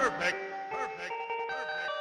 Perfect. Perfect. Perfect.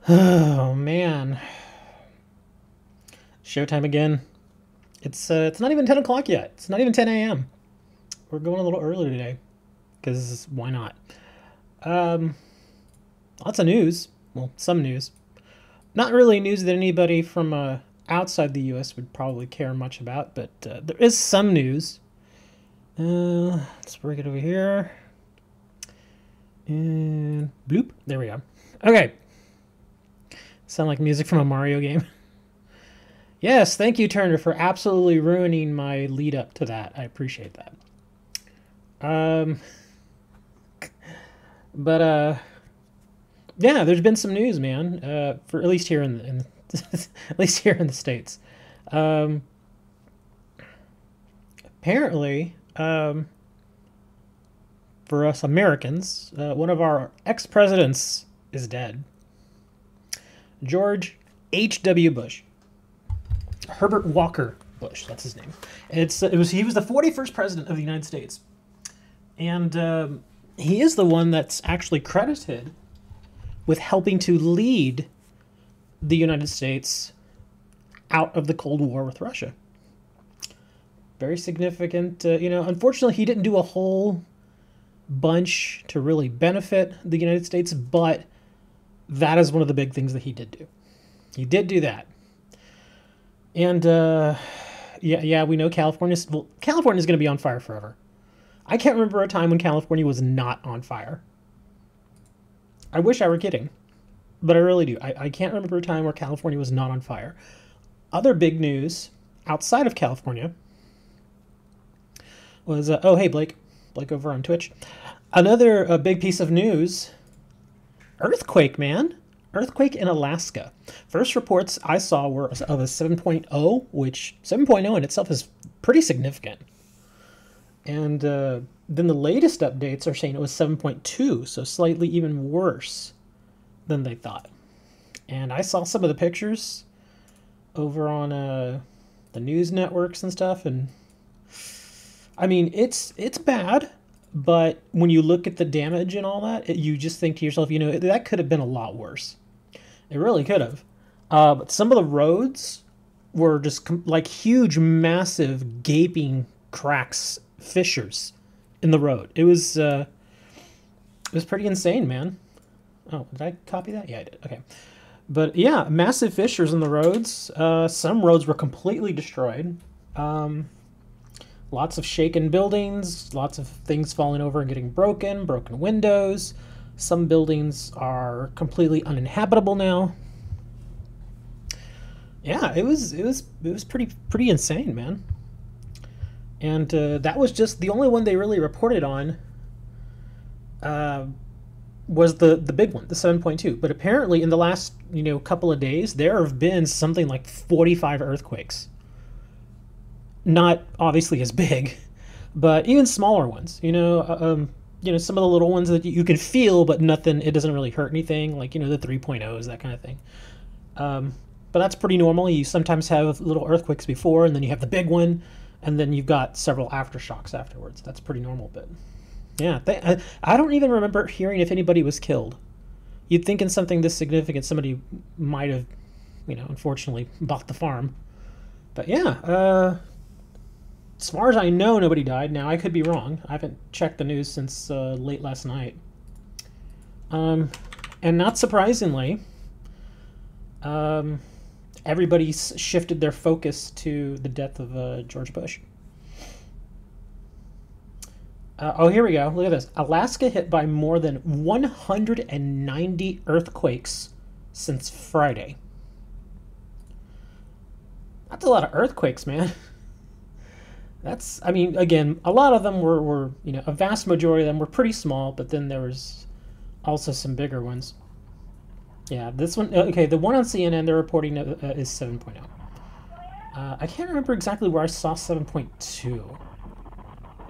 Oh man, showtime again. It's not even 10 o'clock yet. It's not even 10 a.m. We're going a little early today because why not? Lots of news. Well, some news. Not really news that anybody from outside the U.S. would probably care much about, but there is some news. Let's bring it over here. And bloop. There we go. Okay. Sound like music from a Mario game. Yes, thank you, Turner, for absolutely ruining my lead up to that. I appreciate that. Yeah, there's been some news, man. For at least here in at least here in the States. Apparently, for us Americans, one of our ex-presidents is dead. George H.W. Bush. Herbert Walker Bush, that's his name. He was the 41st president of the United States. And he is the one that's actually credited with helping to lead the United States out of the Cold War with Russia. Very significant. Unfortunately, he didn't do a whole bunch to really benefit the United States, but that is one of the big things that he did do. He did do that. And, yeah, we know California's going to be on fire forever. I can't remember a time when California was not on fire. I wish I were kidding, but I really do. I can't remember a time where California was not on fire. Other big news outside of California was, oh, hey, Blake over on Twitch. Another big piece of news, earthquake, man. Earthquake in Alaska. First reports I saw were of a 7.0, which 7.0 in itself is pretty significant. And then the latest updates are saying it was 7.2, so slightly even worse than they thought. And I saw some of the pictures over on the news networks and stuff, and I mean, it's bad, but when you look at the damage and all that, you just think to yourself, that could have been a lot worse. It really could have. But some of the roads were just like huge, massive, gaping cracks, fissures in the road. It was pretty insane, man. Oh, did I copy that? Yeah, I did. Okay. But yeah, massive fissures in the roads. Some roads were completely destroyed. Lots of shaken buildings, lots of things falling over and getting broken windows. Some buildings are completely uninhabitable now. Yeah, it was pretty insane, man. And that was just the only one they really reported on. Uh, was the big one, the 7.2. But apparently, in the last couple of days, there have been something like 45 earthquakes. Not obviously as big, but even smaller ones. Some of the little ones that you can feel, but nothing. It doesn't really hurt anything. Like the 3.0s, that kind of thing. But that's pretty normal. You sometimes have little earthquakes before, and then you have the big one, and then you've got several aftershocks afterwards. That's pretty normal, but yeah, I don't even remember hearing if anybody was killed. You'd think in something this significant, somebody might have, unfortunately bought the farm. But yeah, as far as I know, nobody died. Now, I could be wrong. I haven't checked the news since late last night. And not surprisingly, everybody's shifted their focus to the death of George Bush. Oh, here we go. Look at this. Alaska hit by more than 190 earthquakes since Friday. That's a lot of earthquakes, man. Again, a lot of them were a vast majority of them were pretty small, but then there was also some bigger ones. Yeah, this one, okay, the one on CNN they're reporting is 7.0. I can't remember exactly where I saw 7.2.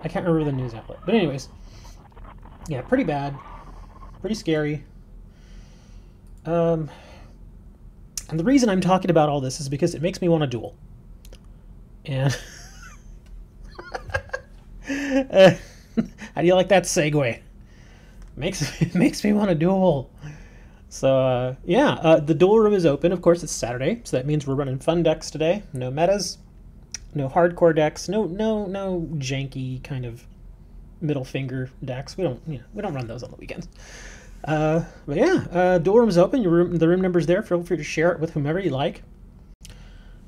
I can't remember the news outlet. But anyways, yeah, pretty bad. Pretty scary. And the reason I'm talking about all this is because it makes me want to duel. And how do you like that segue? Makes me want to duel. So the duel room is open. Of course, it's Saturday, so that means we're running fun decks today. No metas, no hardcore decks, no janky kind of middle finger decks. We don't run those on the weekends. But yeah, duel room is open. The room number's there. Feel free to share it with whomever you like.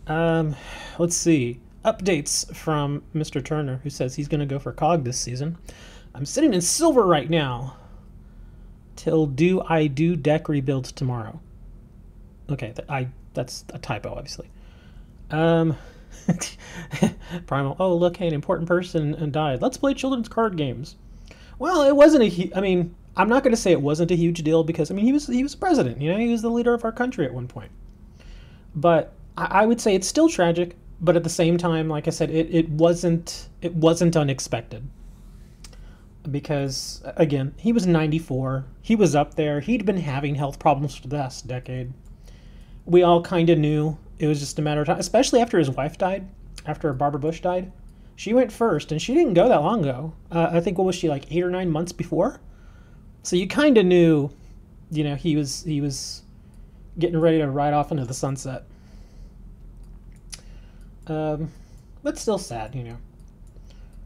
Let's see. Updates from Mr. Turner, who says he's going to go for COG this season. I'm sitting in silver right now. Till I do deck rebuilds tomorrow. Okay, that's a typo, obviously. Primal. Oh, look, hey, an important person died. Let's play children's card games. Well, it wasn't I'm not going to say it wasn't a huge deal because he was president. He was the leader of our country at one point. But I would say it's still tragic. But at the same time, like I said, it wasn't unexpected. Because again, he was 94. He was up there. He'd been having health problems for the last decade. We all kind of knew it was just a matter of time, especially after his wife died, after Barbara Bush died. She went first, and she didn't go that long ago. I think, what was she, like 8 or 9 months before? So you kind of knew, he was getting ready to ride off into the sunset. But still sad,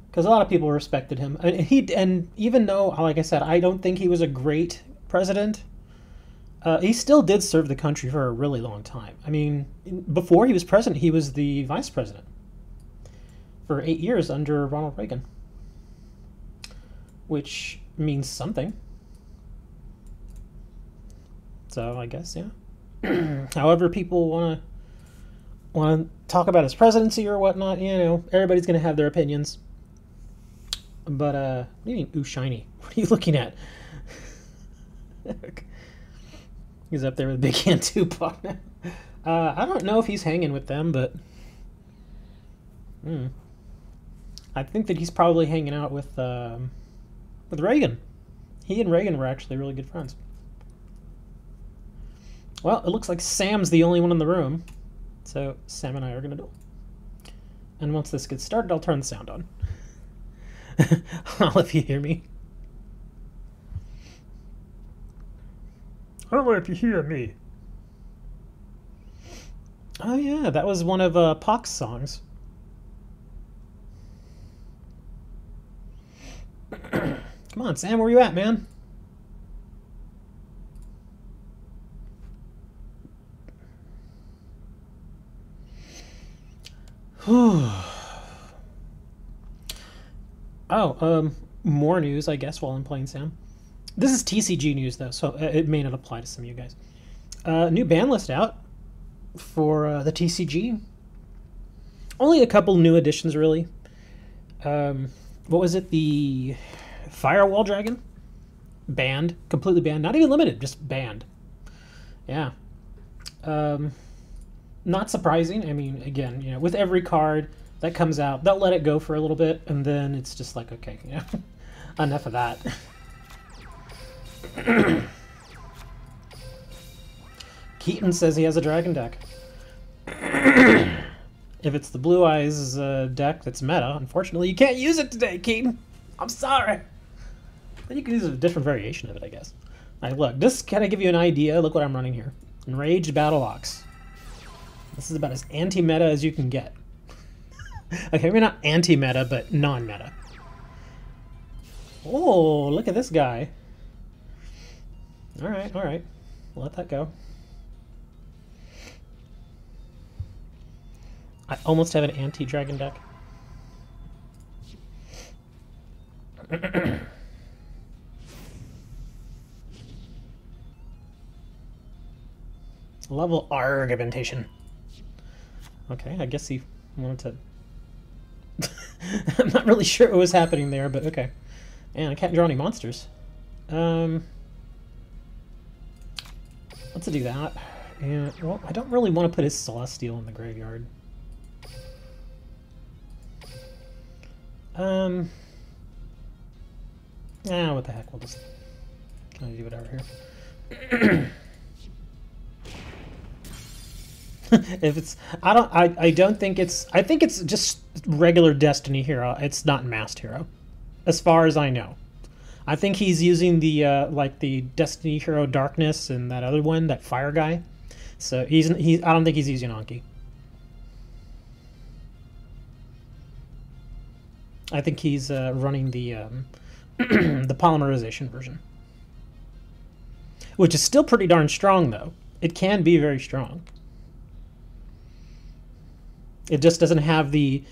because a lot of people respected him. And even though, like I said, I don't think he was a great president, he still did serve the country for a really long time. Before he was president, he was the vice president for 8 years under Ronald Reagan, which means something. So I guess, yeah. However people want to talk about his presidency or whatnot, everybody's going to have their opinions. But, what do you mean, ooh, shiny? What are you looking at? He's up there with Big Hand Tupac now. I don't know if he's hanging with them, but I think that he's probably hanging out with Reagan. He and Reagan were actually really good friends. Well, it looks like Sam's the only one in the room, so Sam and I are going to duel. And once this gets started, I'll turn the sound on. I'll if you hear me. I'll if you hear me. Oh yeah, that was one of Pac's songs. Come on, Sam, where you at, man? Oh, more news, I guess, while I'm playing Sam. This is TCG news, though, so it may not apply to some of you guys. New ban list out for the TCG. Only a couple new additions, really. What was it? The Firewall Dragon? Banned. Completely banned. Not even limited, just banned. Yeah. Not surprising. I mean, again, you know, with every card that comes out, they'll let it go for a little bit, and then it's just like, okay, you know, enough of that. Keaton says he has a dragon deck. If it's the Blue Eyes deck that's meta, unfortunately, you can't use it today, Keaton. I'm sorry. But you can use a different variation of it, I guess. All right, look, just kind of give you an idea. Look what I'm running here. Enraged Battle Ox. This is about as anti-meta as you can get. Okay, maybe not anti-meta, but non-meta. Oh, look at this guy. All right, all right. Let that go. I almost have an anti-dragon deck. Level argumentation. Okay, I guess he wanted to... I'm not really sure what was happening there, but okay. And I can't draw any monsters. Let's do that. And, well, I don't really want to put his Celestial in the graveyard. What the heck, we'll just kind of do whatever here. If it's, I don't think it's, I think it's just regular Destiny hero. It's not Masked Hero, as far as I know. I think he's using the, like the Destiny Hero Darkness and that other one, that Fire guy. So I don't think he's using Anki. I think he's running the the polymerization version, which is still pretty darn strong, though. It can be very strong. It just doesn't have the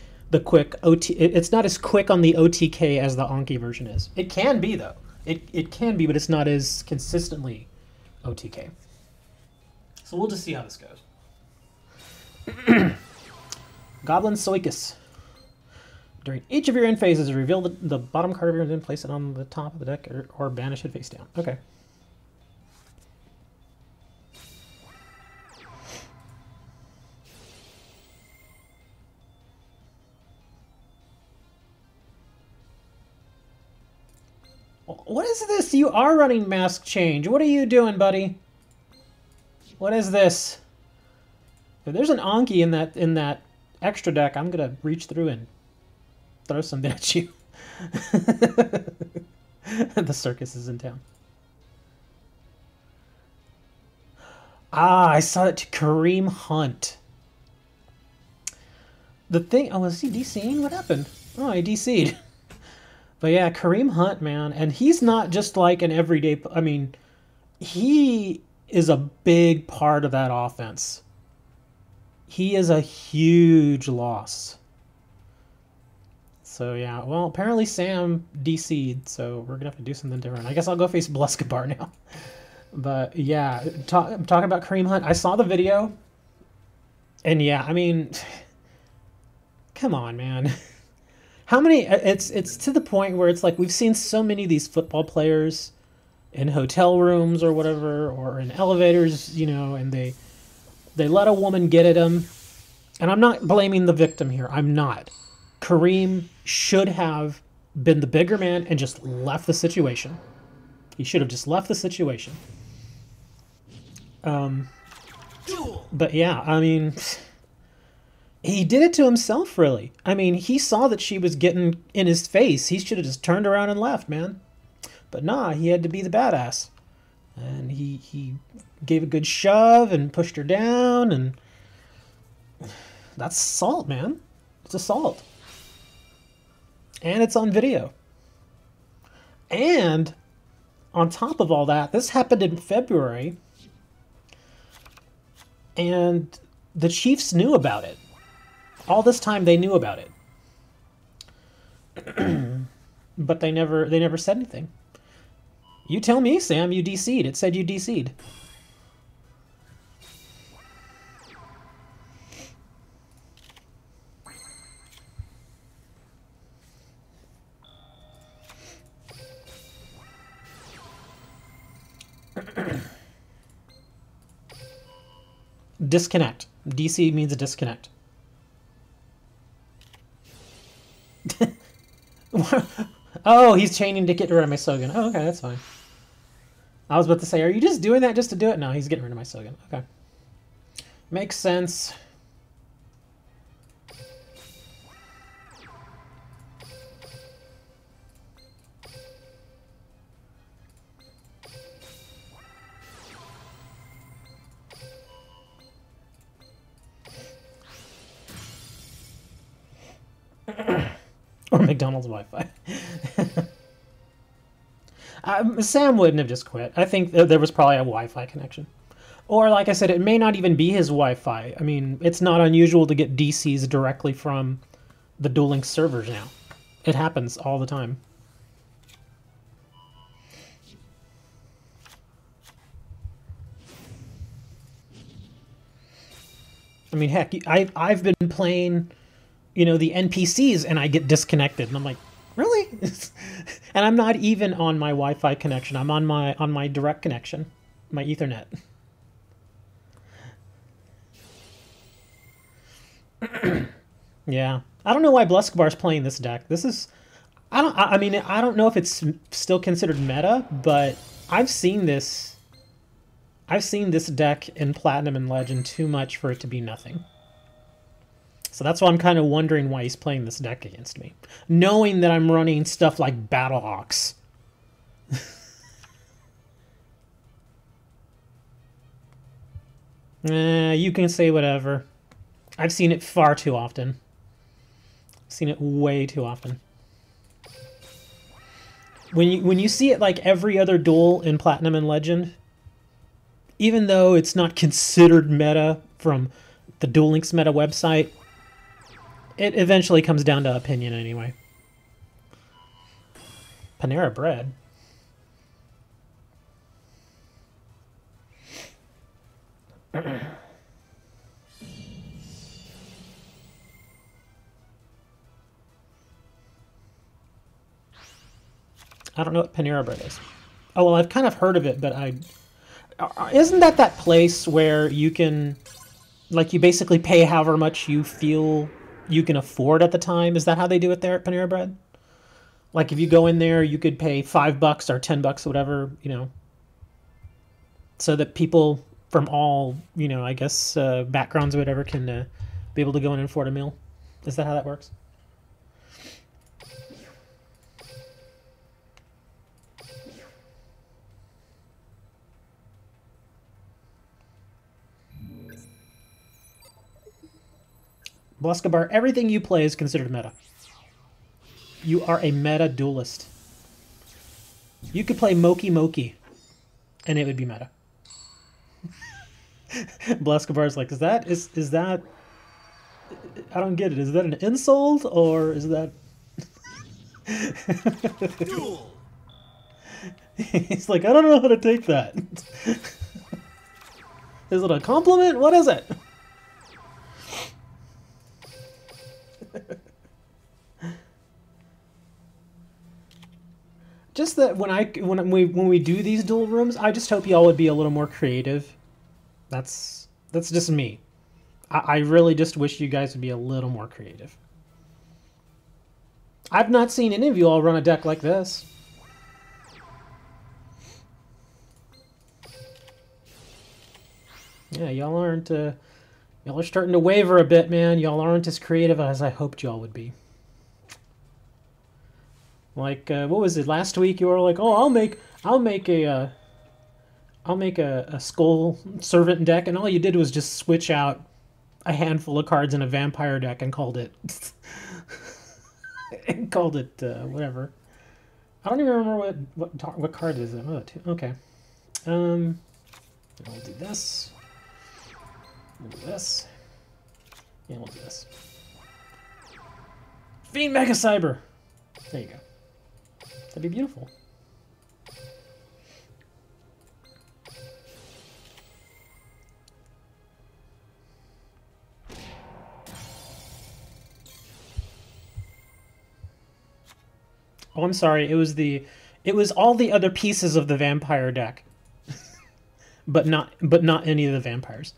quick OT. It's not as quick on the OTK as the Anki version is. It can be, though. It can be, but it's not as consistently OTK. So we'll just see how this goes. Goblin Soikus. During each of your end phases, reveal the bottom card of your end, place it on the top of the deck, or banish it face down. Okay. What is this? You are running Mask Change. What are you doing, buddy? What is this? If there's an Anki in that extra deck, I'm gonna reach through and throw something at you. The circus is in town. Ah, I saw it to Kareem Hunt. The thing, oh, was he DCing? What happened? Oh, he DC'd. But yeah, Kareem Hunt, man. And he's not just like an everyday, I mean, he is a big part of that offense. He is a huge loss. So yeah, well, apparently Sam DC'd, so we're gonna have to do something different. I guess I'll go face Blescabar now. But yeah, I'm talking about Kareem Hunt. I saw the video, and yeah, I mean, come on, man. How many? It's to the point where it's like we've seen so many of these football players in hotel rooms or whatever, or in elevators, you know, and they let a woman get at them. And I'm not blaming the victim here. I'm not. Kareem should have been the bigger man and just left the situation. He should have just left the situation. But yeah, I mean, he did it to himself, really. I mean, he saw that she was getting in his face. He should have just turned around and left, man. But nah, he had to be the badass. And he gave a good shove and pushed her down, and that's assault, man. It's assault. And it's on video. And on top of all that, this happened in February, and the Chiefs knew about it. All this time they knew about it. But they never said anything. You tell me, Sam, you DC'd. It said you DC'd. Disconnect. DC means a disconnect. Oh, he's chaining to get rid of my Sogan. Oh, okay, that's fine. I was about to say, are you just doing that just to do it? No, he's getting rid of my Sogan. Okay. Makes sense. Or McDonald's Wi-Fi. Sam wouldn't have just quit. I think there was probably a Wi-Fi connection. Or, like I said, it may not even be his Wi-Fi. I mean, it's not unusual to get DCs directly from the Duel Links servers now. It happens all the time. I mean, heck, I've been playing, you know, the NPCs and I get disconnected, and I'm like, really? And I'm not even on my Wi-Fi connection. I'm on my direct connection, my Ethernet. Yeah, I don't know why Bluskabar's playing this deck. This is, I mean, I don't know if it's still considered meta, but I've seen this deck in Platinum and Legend too much for it to be nothing. So that's why I'm kind of wondering why he's playing this deck against me, knowing that I'm running stuff like Battlehawks. You can say whatever. I've seen it far too often. I've seen it way too often. When you see it like every other duel in Platinum and Legend, even though it's not considered meta from the Duel Links meta website, it eventually comes down to opinion anyway. Panera Bread. I don't know what Panera Bread is. Oh, well, I've kind of heard of it, but isn't that place where you can, like, you basically pay however much you feel you can afford at the time? Is that how they do it there at Panera Bread? Like, if you go in there, you could pay $5 or $10 or whatever, you know, so that people from all, you know, I guess, backgrounds or whatever can be able to go in and afford a meal. Is that how that works? Bluskabar, everything you play is considered meta. You are a meta duelist. You could play Moki Moki, and it would be meta. Bluskabar's like, is that? I don't get it. Is that an insult or is that? Duel. He's like, I don't know how to take that. Is it a compliment? What is it? Just that when we do these duel rooms, I just hope y'all would be a little more creative. That's just me. I really just wish you guys would be a little more creative. I've not seen any of you all run a deck like this. Yeah, y'all aren't. Y'all are starting to waver a bit, man. Y'all aren't as creative as I hoped y'all would be. Like, what was it last week? You were like, "Oh, I'll make a skull servant deck," and all you did was just switch out a handful of cards in a vampire deck and called it whatever. I don't even remember what card is it. Oh, okay. I'll do this. We'll do this. And we'll do this. Fiend Mega Cyber. There you go. That'd be beautiful. Oh, I'm sorry. It was all the other pieces of the vampire deck, but not any of the vampires.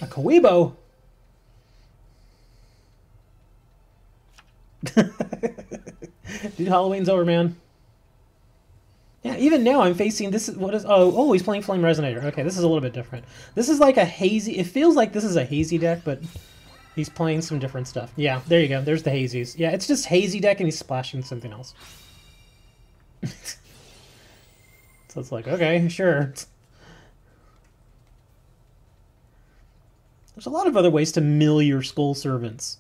A Kawebo. Dude, Halloween's over, man. Yeah, even now I'm facing this. What is? Oh, he's playing Flame Resonator. Okay, this is a little bit different. This is like a hazy. It feels like this is a hazy deck, but he's playing some different stuff. Yeah, there you go. There's the hazies. Yeah, it's just hazy deck, and he's splashing something else. So it's like, okay, sure. There's a lot of other ways to mill your Skull Servants.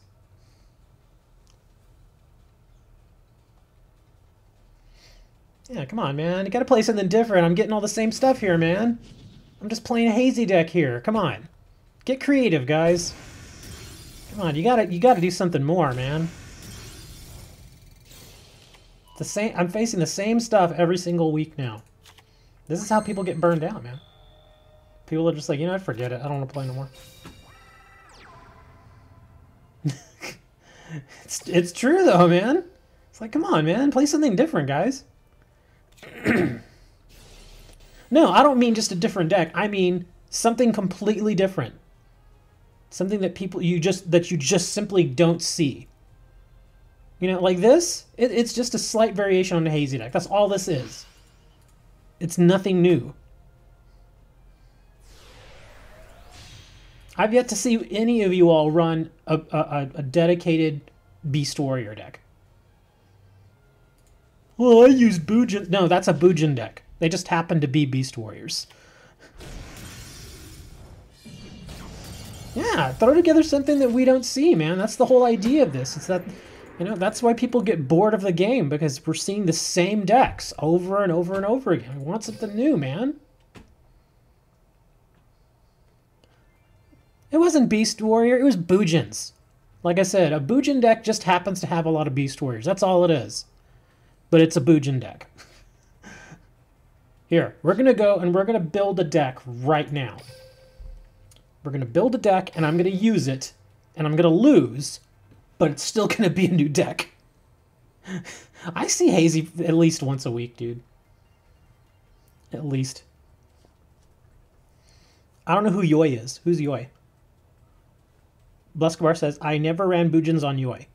Yeah, come on, man. You gotta play something different. I'm getting all the same stuff here, man. I'm just playing a hazy deck here. Come on. Get creative, guys. Come on, you gotta do something more, man. The same I'm facing the same stuff every single week now. This is how people get burned out, man. People are just like, you know what, forget it. I don't want to play no more. It's true though, man. It's like, come on, man. Play something different, guys. No, I don't mean just a different deck. I mean something completely different. Something that you just simply don't see. You know, like this, it's just a slight variation on the hazy deck. That's all this is. It's nothing new. I've yet to see any of you all run a dedicated Beast Warrior deck. Well, I use Bujin. No, that's a Bujin deck. They just happen to be Beast Warriors. Yeah, throw together something that we don't see, man. That's the whole idea of this. It's that, you know, that's why people get bored of the game, because we're seeing the same decks over and over and over again. We want something new, man. It wasn't Beast Warrior, it was Bujins. Like I said, a Bujin deck just happens to have a lot of Beast Warriors. That's all it is. But it's a Bujin deck. Here, we're going to go and we're going to build a deck right now. We're going to build a deck and I'm going to use it and I'm going to lose, but it's still going to be a new deck. I see Hazy at least once a week, dude. At least. I don't know who Yoi is. Who's Yoi? Bluscabar says, I never ran Bujins on Yoi.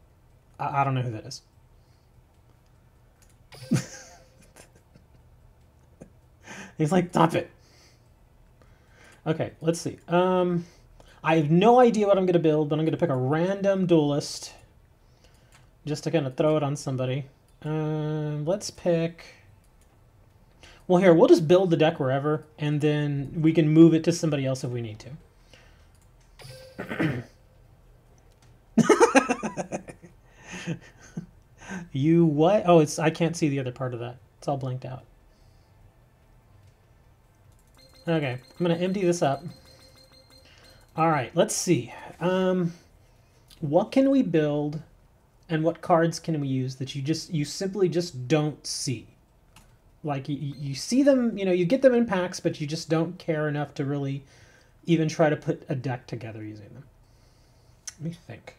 I don't know who that is. He's like, stop it. Okay, let's see. I have no idea what I'm going to build, but I'm going to pick a random duelist just to kind of throw it on somebody. Let's pick... Well, here, we'll just build the deck wherever, and then we can move it to somebody else if we need to. You what? Oh, I can't see the other part of that. It's all blanked out. Okay, I'm going to empty this up. All right, let's see. What can we build and what cards can we use that you simply just don't see? Like, you see them, you know, you get them in packs, but you just don't care enough to really even try to put a deck together using them. Let me think.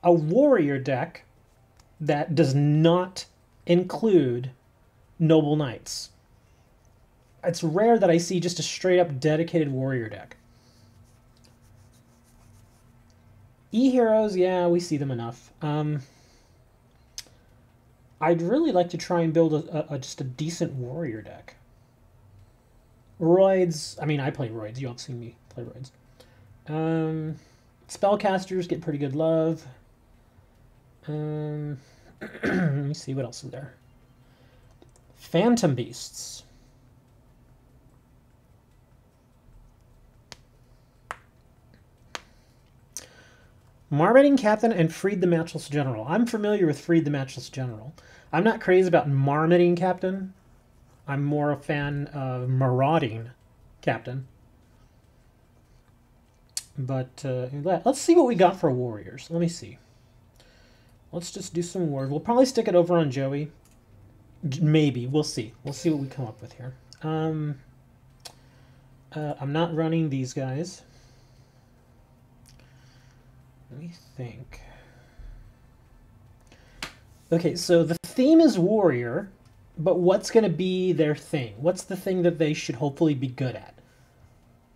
A warrior deck that does not include Noble Knights. It's rare that I see just a straight-up dedicated warrior deck. E-Heroes, yeah, we see them enough. I'd really like to try and build just a decent warrior deck. Roids, I mean, I play Roids. You all have seen me play Roids. Spellcasters get pretty good love. Let me see, what else is there? Phantom Beasts. Marmoting Captain and Freed the Matchless General. I'm familiar with Freed the Matchless General. I'm not crazy about Marmoting Captain. I'm more a fan of marauding captain. But let's see what we got for warriors. Let me see. Let's just do some warriors. We'll probably stick it over on Joey. Maybe. We'll see. We'll see what we come up with here. I'm not running these guys. Let me think. Okay, so the theme is warrior, but what's going to be their thing? What's the thing that they should hopefully be good at?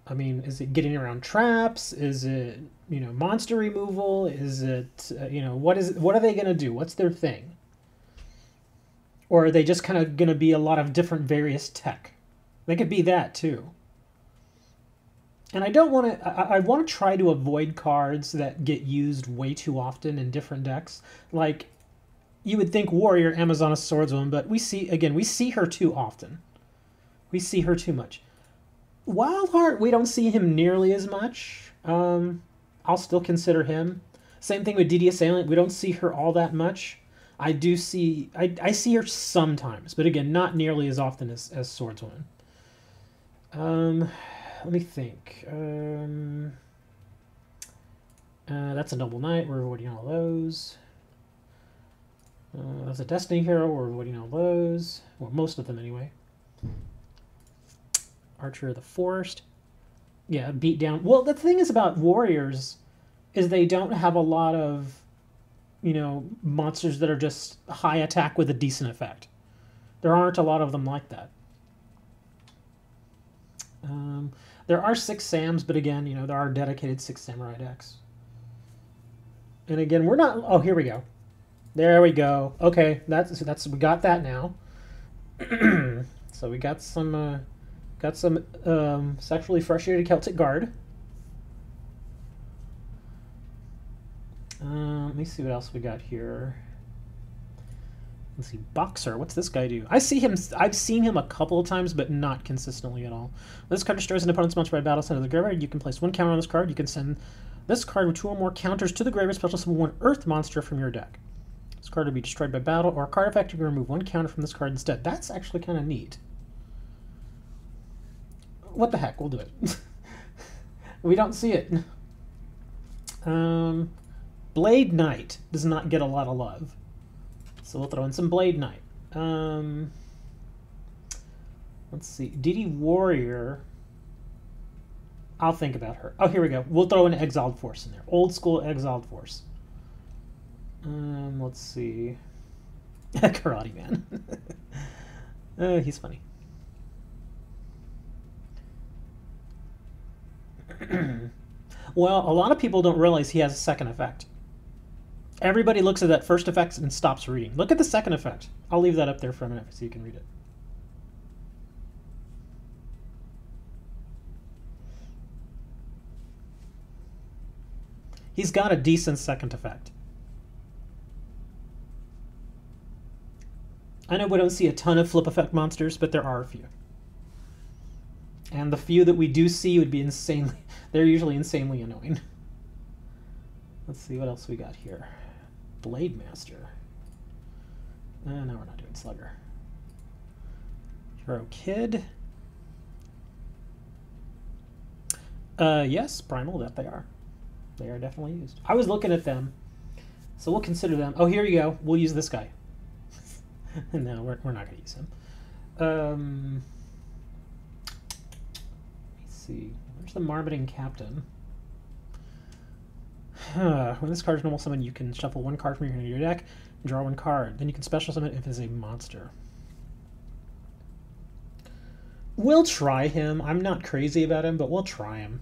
I mean, is it getting around traps? Is it, monster removal? Is it, what are they going to do? What's their thing? Or are they just kind of going to be a lot of different various tech? They could be that too. And I don't want to, I want to try to avoid cards that get used way too often in different decks. Like, you would think Warrior, Amazoness Swordswoman, but we see her too often. We see her too much. Wildheart, we don't see him nearly as much. I'll still consider him. Same thing with DD Assailant. We don't see her all that much. I see her sometimes, but again, not nearly as often as Swordswoman. Let me think. That's a Noble Knight. We're avoiding all those. That's a Destiny Hero. We're avoiding all those. Well, most of them anyway. Archer of the Forest. Yeah, beat down. Well, the thing is about warriors is they don't have a lot of, monsters that are just high attack with a decent effect. There aren't a lot of them like that. There are 6 Sams, but again, there are dedicated 6 Samurai decks. And again, we're not... Oh, here we go. There we go. Okay, that's we got that now. So we got some sexually frustrated Celtic Guard. Let me see what else we got here. Let's see, Boxer. What's this guy do? I've seen him a couple of times, but not consistently at all. This card destroys an opponent's monster by battle center of the graveyard. You can place 1 counter on this card. You can send this card with 2 or more counters to the graveyard. Special summon 1 Earth monster from your deck. This card will be destroyed by battle, or a card effect. You can remove 1 counter from this card instead. That's actually kind of neat. What the heck? We'll do it. We don't see it. Blade Knight does not get a lot of love. So we'll throw in some Blade Knight. Let's see. DD Warrior. I'll think about her. Oh, here we go. We'll throw an Exiled Force in there. Old school Exiled Force. Let's see. Karate Man. He's funny. Well, a lot of people don't realize he has a second effect. Everybody looks at that first effect and stops reading. Look at the second effect. I'll leave that up there for a minute so you can read it. He's got a decent second effect. I know we don't see a ton of flip effect monsters, but there are a few. And the few that we do see would be insanely... They're usually insanely annoying. Let's see what else we got here. Blade Master. No, we're not doing Slugger. Hero Kid. Yes, Primal, that they are. They are definitely used. I was looking at them, so we'll consider them. Oh, here you go. We'll use this guy. No, we're not going to use him. Let's see. Where's the Marmoting Captain? When this card is normal summon, you can shuffle 1 card from your hand to your deck and draw 1 card. Then you can special summon if it's a monster. We'll try him. I'm not crazy about him, but we'll try him.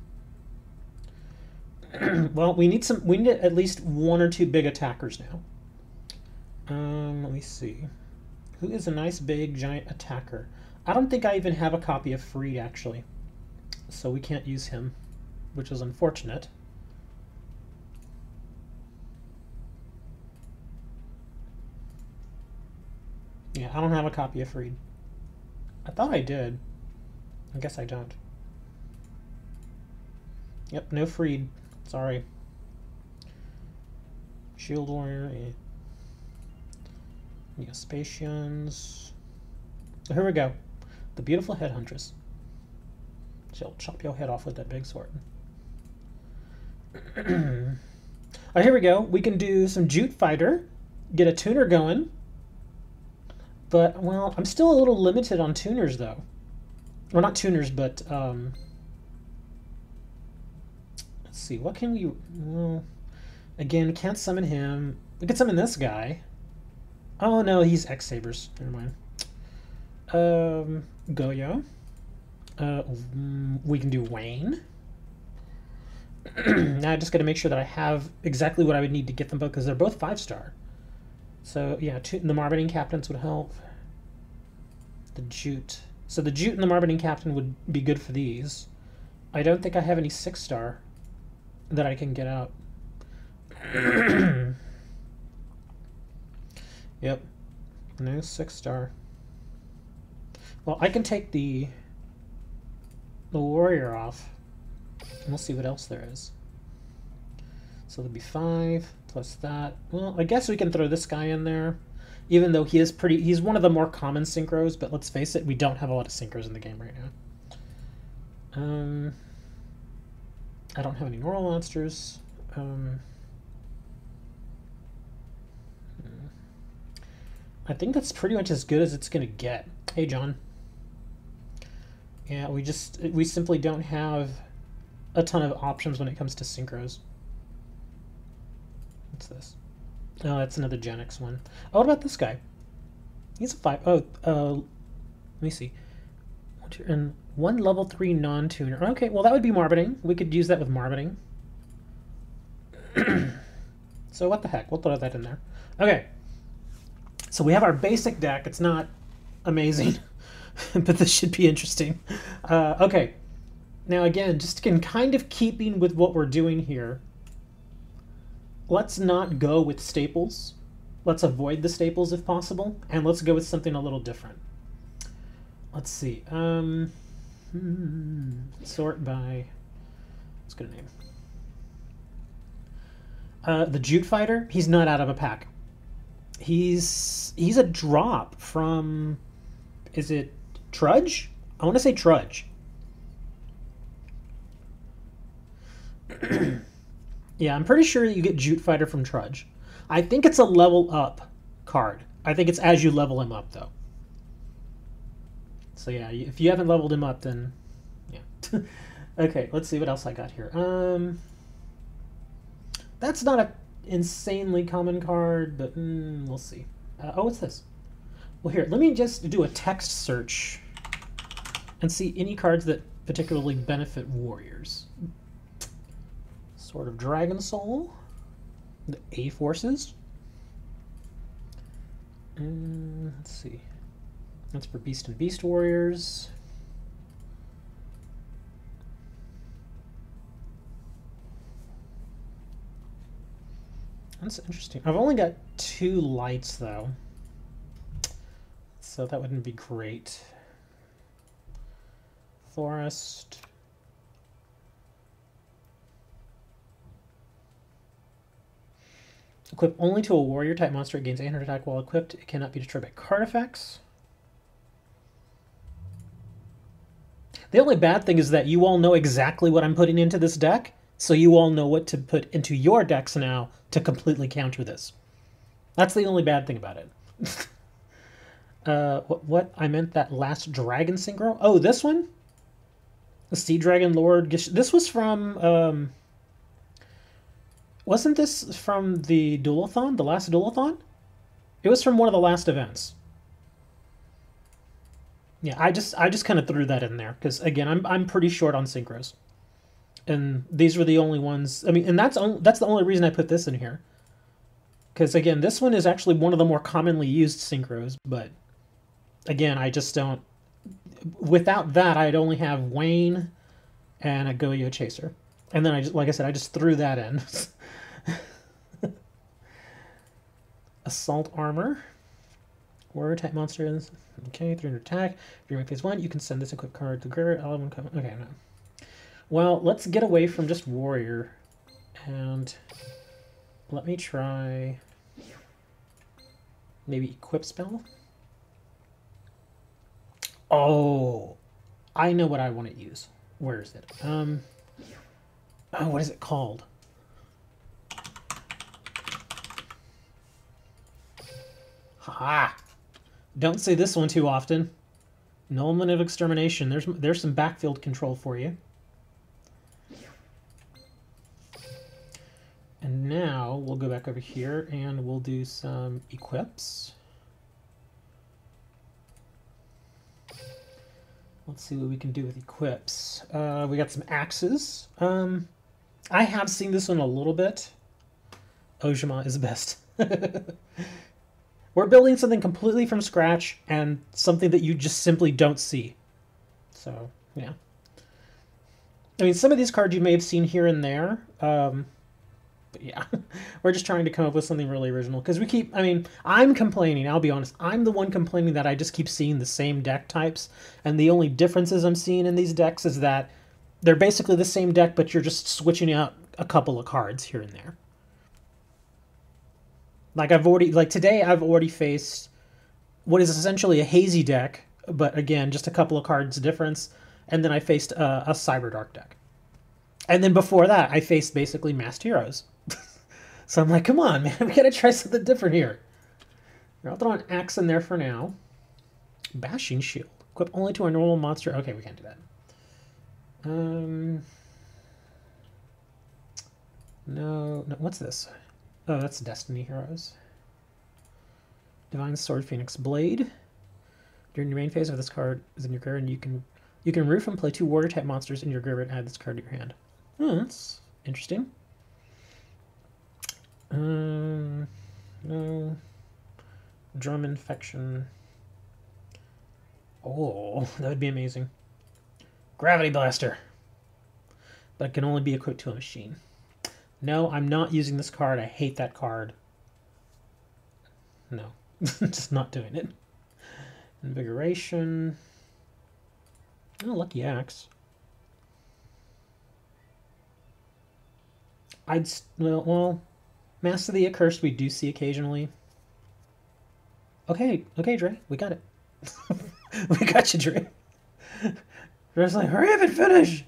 Well, we need at least 1 or 2 big attackers now. Let me see. Who is a nice big giant attacker? I don't think I even have a copy of Freed actually, so we can't use him, which is unfortunate. Yeah, I don't have a copy of Freed. I thought I did. I guess I don't. Yep, no Freed. Sorry. Shield Warrior. Neospatians. Here we go. The beautiful head huntress. She'll chop your head off with that big sword. Oh, here we go. We can do some Jute Fighter, get a tuner going. But, well, I'm still a little limited on tuners, though. Or not tuners, but, let's see, what can we... Well, again, can't summon him. We could summon this guy. Oh, no, he's X-Sabers. Never mind. Goyo. We can do Wayne. Now I just got to make sure that I have exactly what I would need to get them both, because they're both 5-star. So yeah, the Marbening Captains would help. The Jute. So the Jute and the Marbening Captain would be good for these. I don't think I have any 6-star that I can get out. Yep. No 6-star. Well, I can take the warrior off. And we'll see what else there is. So there'll be 5 plus that. Well, I guess we can throw this guy in there. Even though he's one of the more common synchros, but let's face it, we don't have a lot of synchros in the game right now. I don't have any normal monsters. I think that's pretty much as good as it's gonna get. Hey, John. Yeah, we simply don't have a ton of options when it comes to synchros. What's this? Oh, that's another Gen X one. Oh, what about this guy? He's a 5. Oh, let me see. And 1 level 3 non-tuner. Okay, well that would be Marbeting. We could use that with Marbeting. So what the heck? We'll throw that in there. Okay. So we have our basic deck. It's not amazing, but this should be interesting. Okay. Now again, just in kind of keeping with what we're doing here, let's not go with staples. Let's avoid the staples if possible, and let's go with something a little different. Let's see. Sort by... Let's get a name. The Jute Fighter, he's not out of a pack. He's a drop from... Is it Trudge? I want to say Trudge. Yeah, I'm pretty sure you get Jute Fighter from Trudge. I think it's a level up card. I think it's as you level him up, though. So yeah, if you haven't leveled him up, then yeah. Okay, let's see what else I got here. That's not an insanely common card, but we'll see. Oh, what's this? Well, here, let me just do a text search and see any cards that particularly benefit warriors. Sword of Dragon Soul, the A Forces. Let's see. That's for Beast and Beast Warriors. That's interesting. I've only got 2 lights, though. So that wouldn't be great. Forest. Equip only to a warrior type monster. It gains 800 attack while equipped. It cannot be destroyed by card effects. The only bad thing is that you all know exactly what I'm putting into this deck, so you all know what to put into your decks now to completely counter this. That's the only bad thing about it. What? I meant that last Dragon Synchro? Oh, this one? The Sea Dragon Lord. This was from... Wasn't this from the Duelathon? The last Duelathon? It was from one of the last events. Yeah, I just kind of threw that in there because again, I'm pretty short on synchros, and these were the only ones. I mean, and that's the only reason I put this in here. Because again, this one is actually one of the more commonly used synchros, but again, I just don't. Without that, I'd only have Wayne and a Goyo Chaser, and then like I said, I just threw that in. Assault Armor. Warrior type monsters. Okay, 300 attack. If you're in phase 1, you can send this equipped card to the graveyard. Okay, no. Well, let's get away from just warrior. And let me try maybe equip spell. Oh, I know what I want to use. Where is it? Oh, what is it called? Ha! Don't say this one too often. Nullment of Extermination. There's some backfield control for you. And now we'll go back over here and we'll do some equips. Let's see what we can do with equips. We got some axes. I have seen this one a little bit. Ojima is the best. We're building something completely from scratch and something that you just simply don't see. So, yeah. I mean, some of these cards you may have seen here and there. But yeah, we're just trying to come up with something really original. Because we keep, I mean, I'm complaining, I'll be honest. I'm the one complaining that I just keep seeing the same deck types. And the only differences I'm seeing in these decks is that they're basically the same deck, but you're just switching out a couple of cards here and there. Like today I've already faced what is essentially a hazy deck, but again, just a couple of cards difference. And then I faced a Cyberdark deck. And then before that, I faced basically Masked Heroes. So I'm like, come on, man, we gotta try something different here. I'll throw an axe in there for now. Bashing Shield. Equip only to a normal monster. Okay, we can't do that. No, what's this? Oh, that's Destiny Heroes. Divine Sword Phoenix Blade. During your main phase of this card is in your graveyard, and you can roof and play 2 warrior type monsters in your graveyard and add this card to your hand. Oh, that's interesting. No. Drum Infection. Oh, that would be amazing. Gravity Blaster. But it can only be equipped to a machine. No, I'm not using this card. I hate that card. No. Just not doing it. Invigoration. Oh, Lucky Axe. Well, Master of the Accursed we do see occasionally. Okay, Dre, we got it. We got you, Dre. Dre's like, hurry up and finish.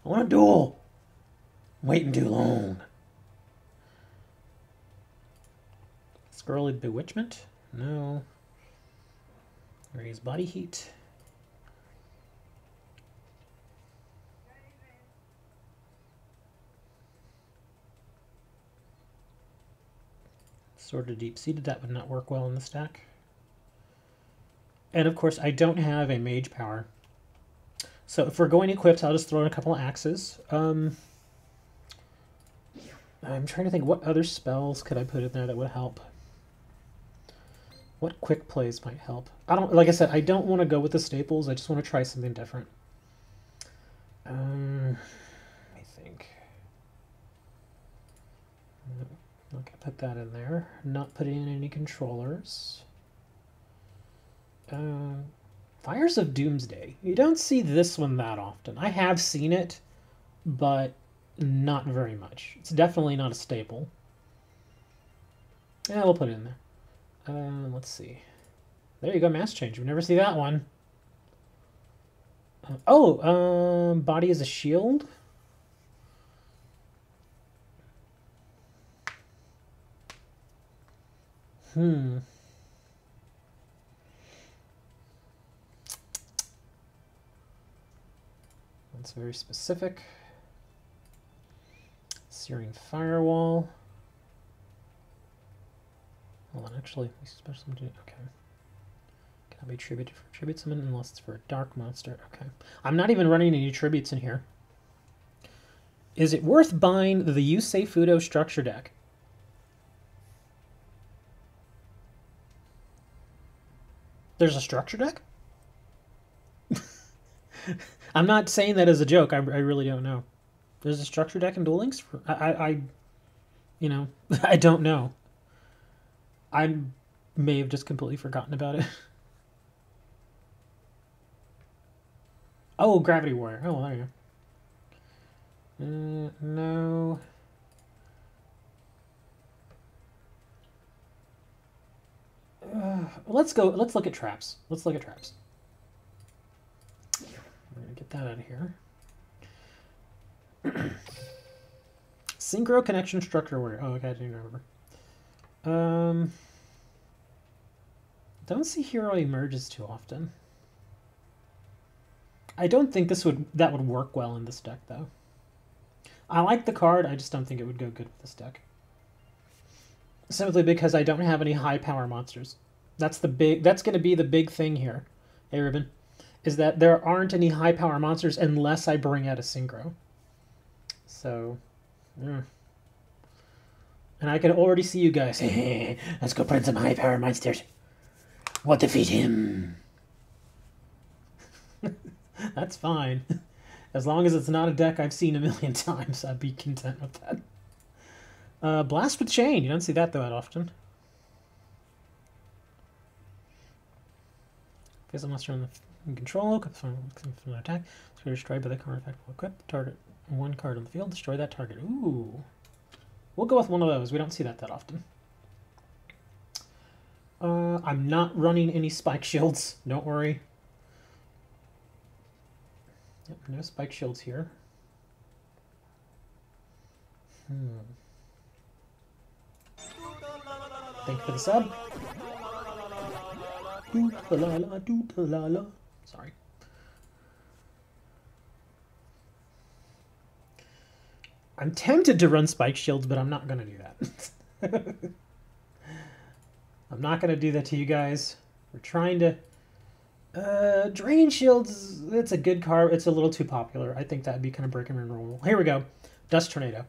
I want a duel. I'm waiting too long. Squirrely Bewitchment? No. Raise Body Heat. Sword of Deep-Seated, that would not work well in the stack. And of course, I don't have a Mage Power. So if we're going equipped, I'll just throw in a couple of axes. I'm trying to think what other spells could I put in there that would help. What quick plays might help? Like I said, I don't want to go with the staples. I just want to try something different. Let me think. Okay, put that in there. Not putting in any controllers. Fires of Doomsday. You don't see this one that often. I have seen it, but not very much. It's definitely not a staple. Yeah, we'll put it in there. Let's see. There you go, Mass Change. We never see that one. Body as a Shield. That's very specific. Searing Firewall. Hold on, actually, okay. Cannot be tributed for tribute summon unless it's for a dark monster. Okay. I'm not even running any tributes in here. Is it worth buying the Yusei Fudo structure deck? There's a structure deck? I'm not saying that as a joke. I really don't know. There's a structure deck in Duel Links? I I don't know. I may have just completely forgotten about it. Oh, Gravity Warrior. Oh, well, there you go. No. Let's look at traps. Let's look at traps. get that out of here. Synchro connection structure warrior. Oh, okay, I didn't remember. Don't see hero emerges too often. I don't think that would work well in this deck though. I like the card, I just don't think it would go good with this deck. Simply because I don't have any high power monsters. That's gonna be the big thing here. Hey Ruben. Is that there aren't any high power monsters unless I bring out a synchro. So and I can already see you guys. Hey, let's go put in some high power monsters. We'll defeat him. That's fine. As long as it's not a deck I've seen a million times, I'd be content with that. Blast with Chain. You don't see that that often. Face a monster in control. From an attack. It's going to destroy by the card effect will equip. Target one card on the field. Destroy that target. Ooh. We'll go with one of those. We don't see that often. I'm not running any spike shields. Don't worry. Yep, no spike shields here. Thank you for the sub. Sorry. I'm tempted to run spike shields, but I'm not going to do that. I'm not going to do that to you guys. We're trying to... Drain Shields, it's a good card. It's a little too popular. I think that'd be kind of breaking my rule. Here we go. Dust Tornado.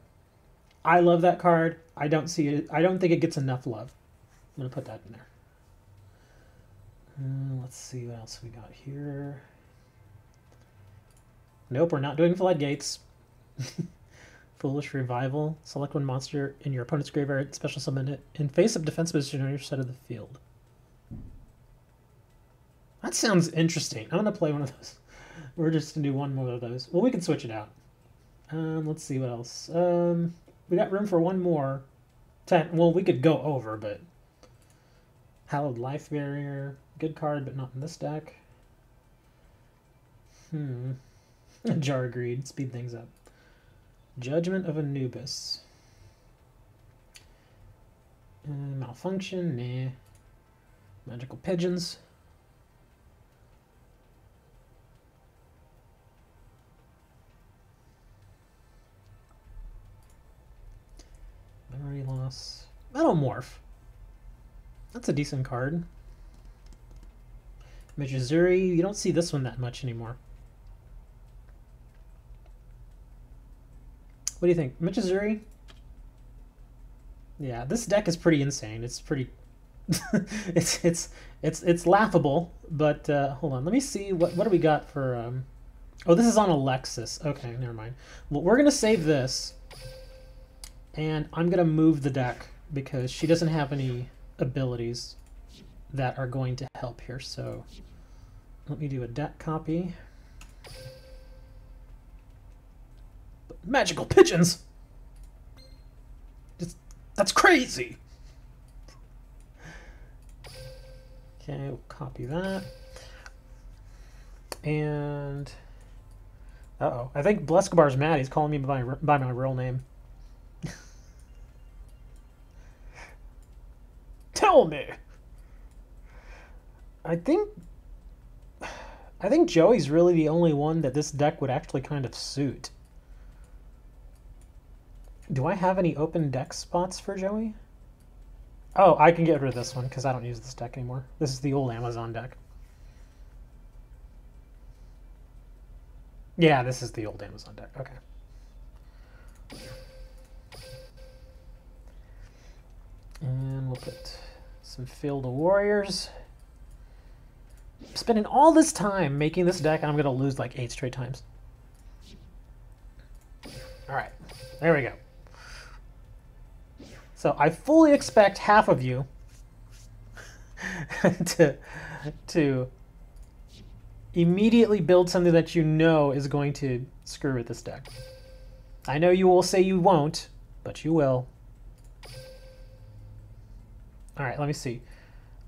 I love that card. I don't see it. I don't think it gets enough love. I'm going to put that in there. Let's see what else we got here. Nope, we're not doing Floodgates. Foolish Revival. Select one monster in your opponent's graveyard, special summon it in face-up defense position on your side of the field. That sounds interesting. I'm going to play one of those. We're just going to do one more of those. Well, we can switch it out. Let's see what else. We got room for one more. Well, we could go over, but... Hallowed Life Barrier. Good card, but not in this deck. Jar Greed. Speed things up. Judgment of Anubis. Malfunction. Nah. Magical Pigeons. Memory Loss. Metamorph. That's a decent card. Mijizuri. You don't see this one that much anymore. What do you think? Mijizuri? Yeah, this deck is pretty insane. It's pretty... it's laughable, but hold on. Let me see. What do we got for... Oh, this is on Alexis. Okay, never mind. Well, we're going to save this. And I'm going to move the deck because she doesn't have any abilities that are going to help here. So let me do a deck copy. Magical Pigeons! That's crazy! Okay, we'll copy that. And... Uh-oh. I think Blescobar's mad. He's calling me by my real name. Tell me. I think Joey's really the only one that this deck would actually kind of suit. Do I have any open deck spots for Joey? Oh, I can get rid of this one because I don't use this deck anymore. This is the old Amazon deck. Yeah, this is the old Amazon deck. Okay. And we'll put some Field of Warriors. I'm spending all this time making this deck, and I'm going to lose like 8 straight times. Alright, there we go. So I fully expect half of you to immediately build something that you know is going to screw with this deck. I know you will say you won't, but you will. Alright, let me see.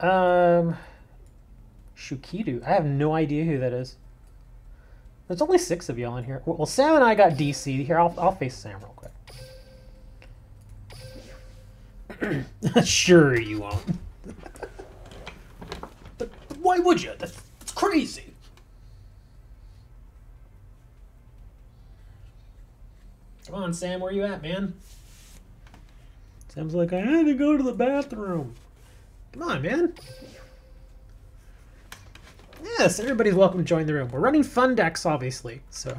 Shukidu. I have no idea who that is. There's only 6 of y'all in here. Well, Sam and I got DC. Here, I'll face Sam real quick. Sure you won't. But why would you? That's crazy. Come on, Sam, where you at, man? Sam's like, I had to go to the bathroom. Come on, man. Yes, everybody's welcome to join the room. We're running fun decks, obviously, so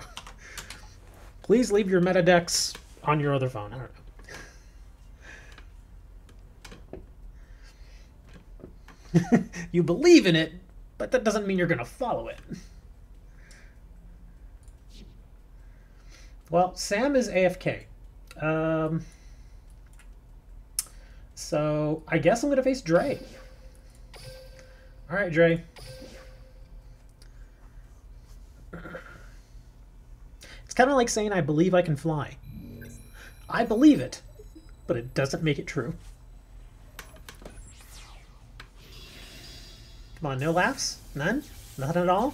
please leave your meta decks on your other phone. I don't know. You believe in it, but that doesn't mean you're going to follow it. Well, Sam is AFK. So I guess I'm going to face Dre. All right, Dre. It's kind of like saying I believe I can fly. I believe it, but it doesn't make it true. Come on, no laughs? None? Nothing at all?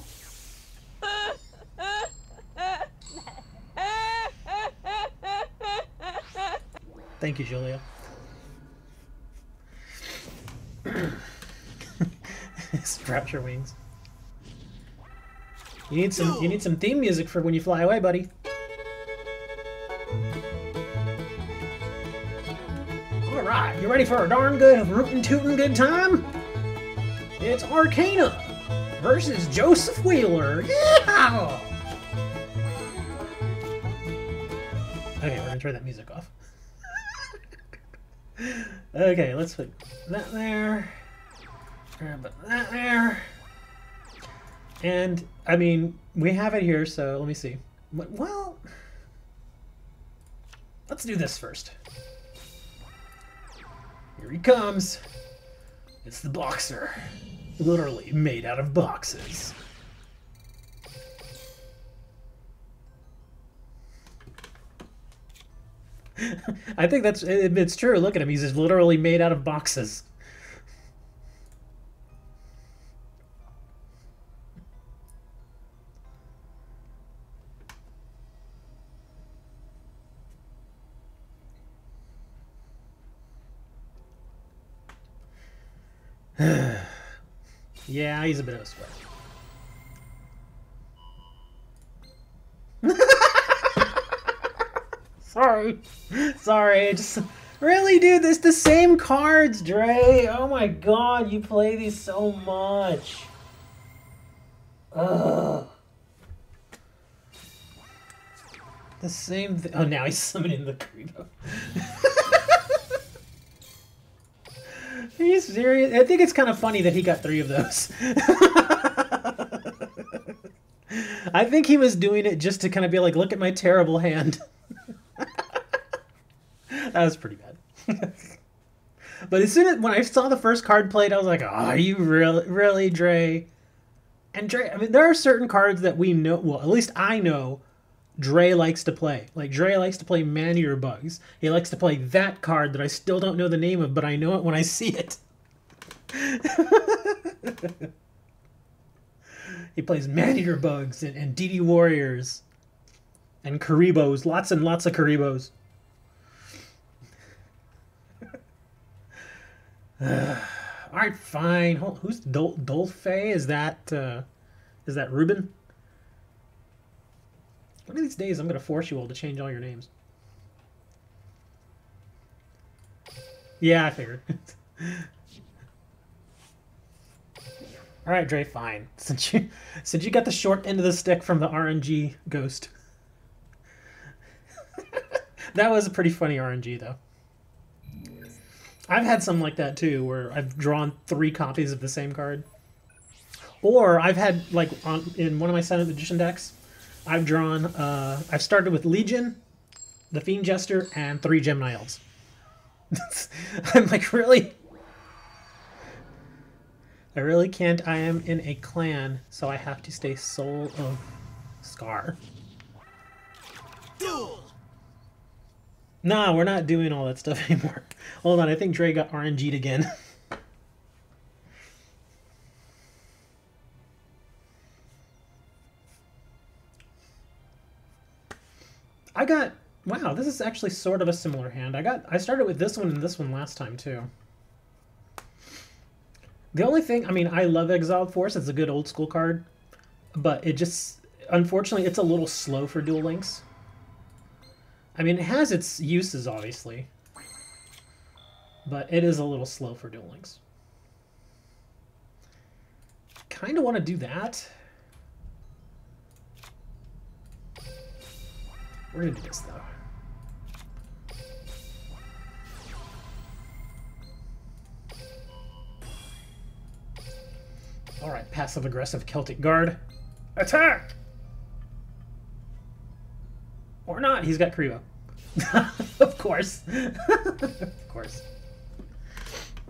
Thank you, Julia. Stretch your wings. You need some theme music for when you fly away, buddy. All right, you ready for a darn good rootin' tootin' good time? It's Arcana versus Joseph Wheeler. Yeah! Okay, we're gonna turn that music off. Okay, let's put that there. Put that there. And, I mean, we have it here, so let me see. Well, let's do this first. Here he comes. It's the boxer. Literally made out of boxes. I think it's true. Look at him. He's just literally made out of boxes. Yeah, he's a bit of a sweat. Sorry, I just really, dude, it's the same cards, Dre. Oh my god, you play these so much. Ugh. The same thing. Oh, now he's summoning the Creepo. Are you serious? I think it's kind of funny that he got 3 of those. I think he was doing it just to kind of be like, look at my terrible hand. That was pretty bad. But as soon as when I saw the first card played, I was like, "Oh, you really, Dre?" And Dre, I mean, there are certain cards that we know. Well, at least I know. Dre likes to play. Like Dre likes to play Man-Eater Bugs. He likes to play that card that I still don't know the name of, but I know it when I see it. He plays Man-Eater Bugs and DD Warriors and Karibos. Lots and lots of Karibos. All right, fine. Who's Dolphe? Is that Ruben? One of these days, I'm gonna force you all to change all your names. Yeah, I figured. All right, Dre. Fine. Since you got the short end of the stick from the RNG ghost. That was a pretty funny RNG though. I've had some like that too, where I've drawn 3 copies of the same card. Or I've had, like, in one of my Silent Magician decks, I've drawn, I've started with Legion, the Fiend Jester, and 3 Gemini Elves. I'm like, really? I really can't. I am in a clan, so I have to stay Soul of Scar. Duel. Nah, we're not doing all that stuff anymore. Hold on, I think Dre got RNG'd again. I got... Wow, this is actually sort of a similar hand. I started with this one and this one last time, too. The only thing... I mean, I love Exiled Force. It's a good old school card. But it just... Unfortunately, it's a little slow for Duel Links. I mean, it has its uses, obviously. But it is a little slow for Duel Links. Kind of want to do that. We're going to do this, though. Alright, passive-aggressive Celtic Guard. Attack! Or not, he's got Krivo. Of course. Of course.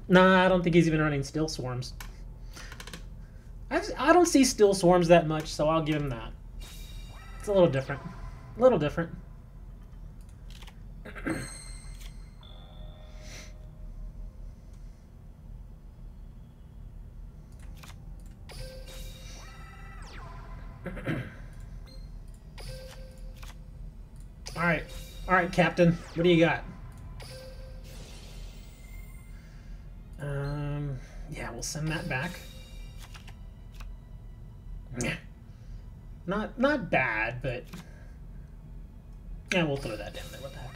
Nah, I don't think he's even running Steel Swarms. I don't see Steel Swarms that much, so I'll give him that. It's a little different. A little different. Alright, Captain. What do you got? Yeah, we'll send that back. Not bad, but... Yeah, we'll throw that down there. What the heck?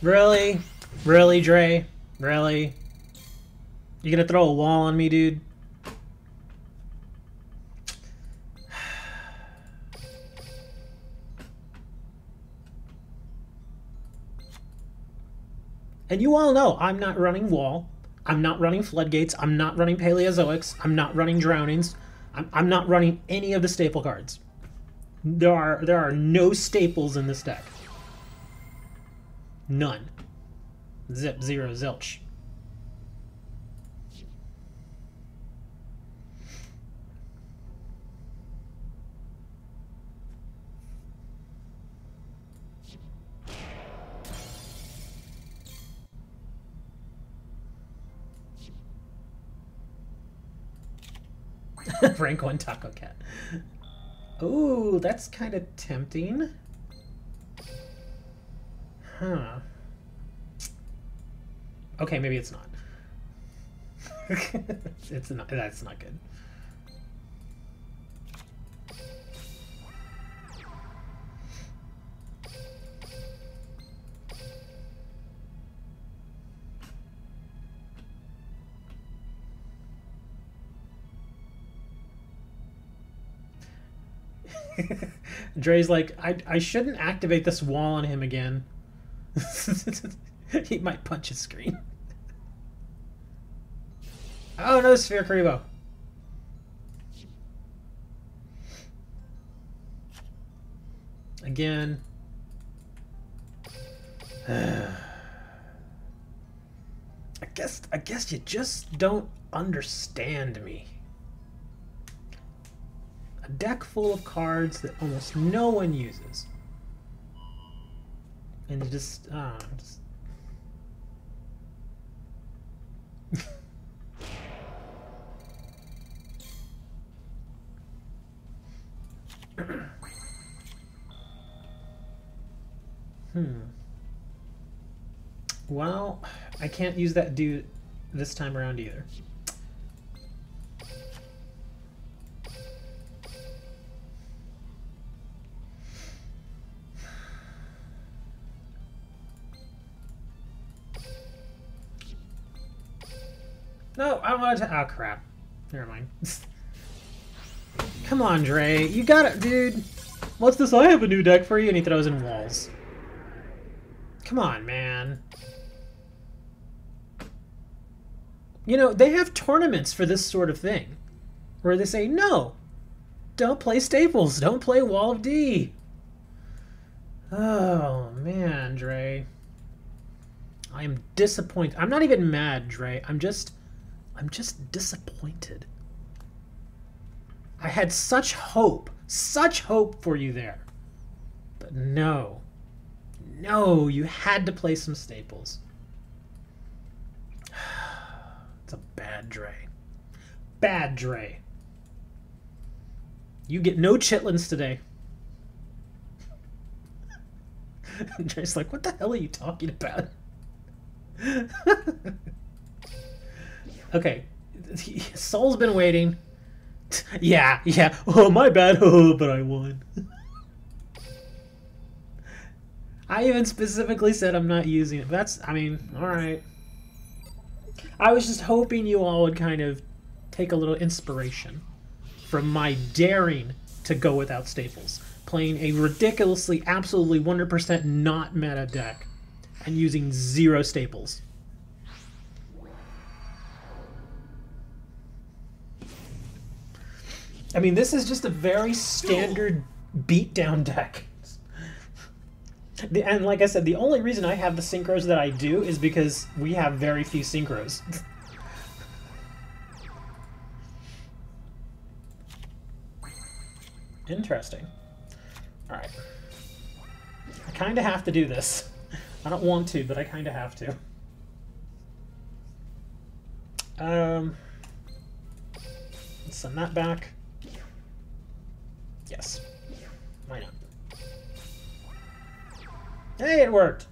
Really? Really, Dre? Really? You gonna throw a wall on me, dude? And you all know I'm not running Wall. I'm not running Floodgates. I'm not running Paleozoics. I'm not running Drownings. I'm not running any of the staple cards. There are no staples in this deck. None. Zip, zero, zilch. Rank 1 Taco Cat. Ooh, that's kind of tempting. Huh. Okay, maybe it's not. It's not. That's not good. Dre's like, I shouldn't activate this wall on him again. He might punch his screen. Oh, no, Sphere Karibo. Again. I guess you just don't understand me. A deck full of cards that almost no one uses. And just Well, I can't use that dude this time around either. No, I want to... Oh, crap. Never mind. Come on, Dre. You got it, dude. What's this? I have a new deck for you. And he throws in walls. Come on, man. You know, they have tournaments for this sort of thing. Where they say, no, don't play Staples. Don't play Wall of D. Oh, man, Dre. I am disappointed. I'm not even mad, Dre. I'm just disappointed. I had such hope for you there. But no. No, you had to play some Staples. It's a bad Dre. Bad Dre. You get no chitlins today. Jay's like, what the hell are you talking about? Okay. Saul's been waiting. Yeah. Oh, my bad. Oh, but I won. I even specifically said I'm not using it. I mean, alright. I was just hoping you all would kind of take a little inspiration from my daring to go without staples. Playing a ridiculously, absolutely 100% not meta deck and using 0 staples. I mean, this is just a very standard beatdown deck. And like I said, the only reason I have the synchros that I do is because we have very few synchros. Interesting. Alright. I kind of have to do this. I don't want to, but I kind of have to. Let's send that back. Yes. Why not? Hey, it worked!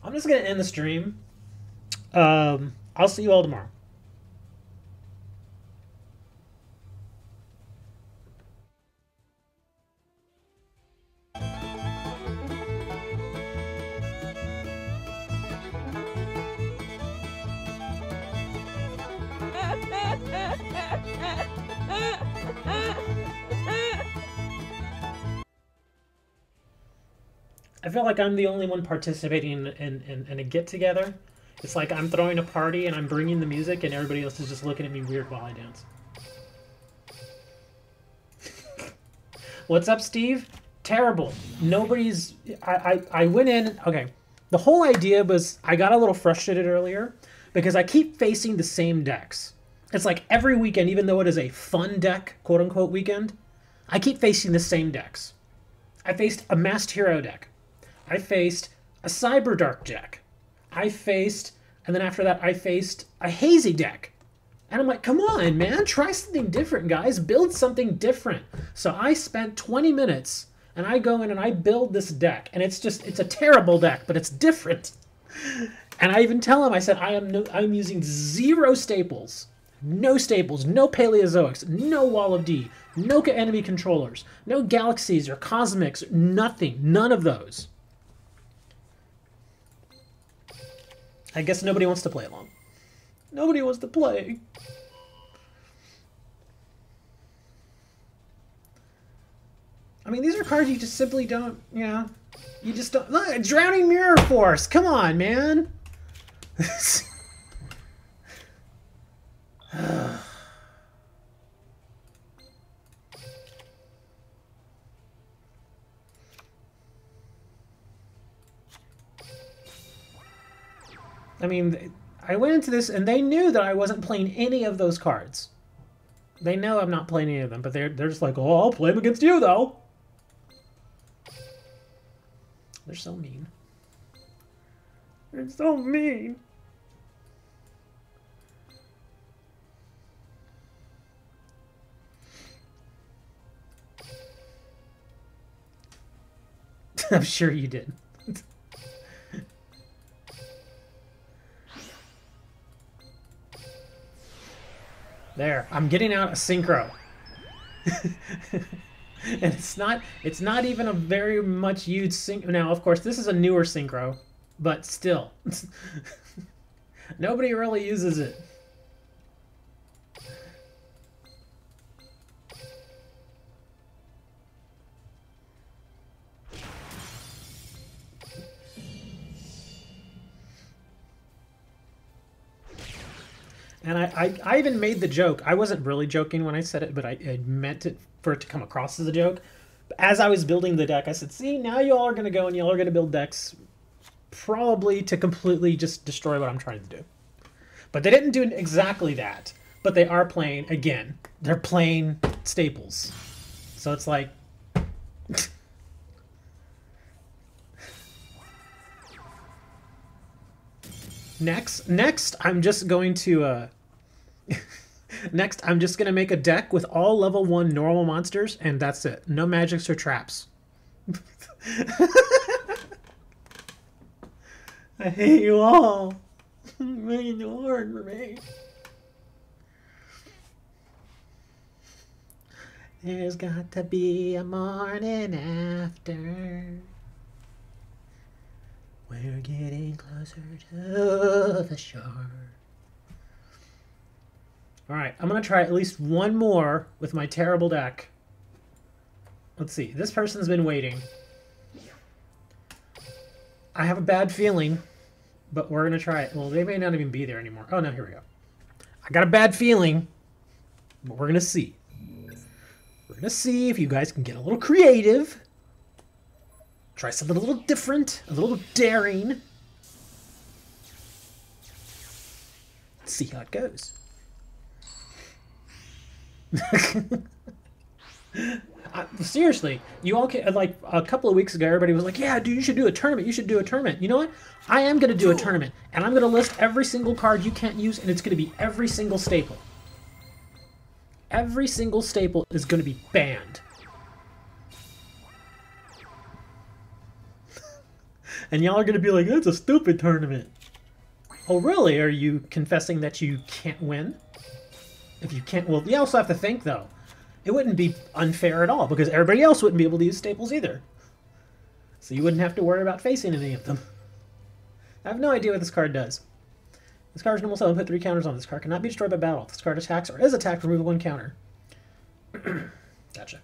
I'm just gonna end the stream. I'll see you all tomorrow. I feel like I'm the only one participating in a get-together. It's like I'm throwing a party and I'm bringing the music and everybody else is just looking at me weird while I dance. What's up, Steve? Terrible. Nobody's... I went in... Okay. The whole idea was I got a little frustrated earlier because I keep facing the same decks. It's like every weekend, even though it is a fun deck, quote-unquote weekend, I keep facing the same decks. I faced a Masked Hero deck. I faced a Cyberdark deck. I faced, and then after that, I faced a Hazy deck. And I'm like, come on, man, try something different, guys. Build something different. So I spent 20 minutes, and I go in and I build this deck. And it's a terrible deck, but it's different. And I even tell him, I said, I'm using 0 staples. No staples, no Paleozoics, no Wall of D, no enemy controllers, no Galaxies or Cosmics, nothing, none of those. I guess nobody wants to play along. Nobody wants to play. I mean, these are cards you just simply don't, you know, you just don't. Look, Drowning Mirror Force, come on, man. I mean, I went into this and they knew that I wasn't playing any of those cards. They know I'm not playing any of them, but they're just like, oh, I'll play them against you, though. They're so mean. They're so mean. I'm sure you did. There, I'm getting out a synchro. And it's not even a very much used synchro. Now, of course, this is a newer synchro, but still. Nobody really uses it. And I even made the joke. I wasn't really joking when I said it, but I meant it for it to come across as a joke. As I was building the deck, I said, see, now y'all are going to go and y'all are going to build decks probably to completely just destroy what I'm trying to do. But they didn't do exactly that. But they are playing, again, they're playing staples. So it's like... Next, I'm just going to next, I'm just gonna make a deck with all level 1 normal monsters, and that's it. No magics or traps. I hate you all. Making it hard for me. There's got to be a morning after. We're getting closer to the shore. Alright, I'm going to try at least one more with my terrible deck. Let's see. This person's been waiting. I have a bad feeling, but we're going to try it. Well, they may not even be there anymore. Oh, no, here we go. I got a bad feeling, but we're going to see. We're going to see if you guys can get a little creative. Try something a little different, a little daring. Let's see how it goes. Seriously, you all can, like a couple of weeks ago, everybody was like, yeah, dude, you should do a tournament. You should do a tournament. You know what? I am going to do a tournament, and I'm going to list every single card you can't use, and it's going to be every single staple. Every single staple is going to be banned. And y'all are going to be like, that's a stupid tournament. Oh, really? Are you confessing that you can't win? If you can't, well, you also have to think, though. It wouldn't be unfair at all, because everybody else wouldn't be able to use staples either. So you wouldn't have to worry about facing any of them. I have no idea what this card does. This card's normal summon, put 3 counters on. This card cannot be destroyed by battle. If this card attacks or is attacked, remove 1 counter. Gotcha.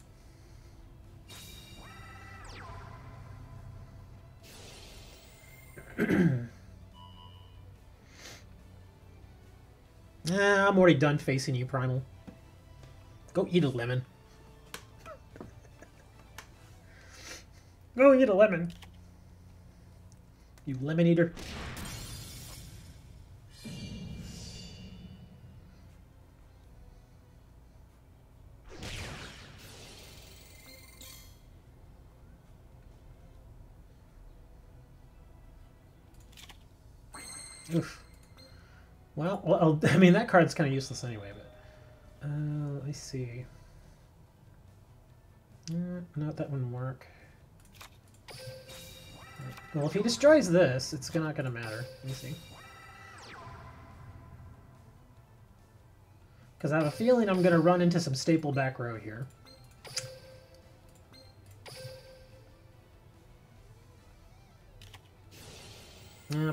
I'm already done facing you, Primal. Go eat a lemon. Go eat a lemon. You lemon eater. Oof. Well, I mean, that card's kind of useless anyway, but... let me see. No, that wouldn't work. Well, if he destroys this, it's not going to matter. Let me see. Because I have a feeling I'm going to run into some staple back row here.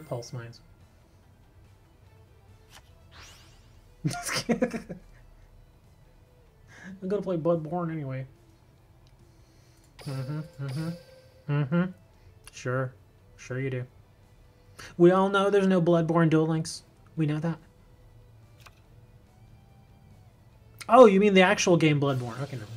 Pulse mines. I'm gonna play Bloodborne anyway. Sure. Sure you do. We all know there's no Bloodborne Duel Links. We know that. Oh, you mean the actual game Bloodborne. Okay, never mind.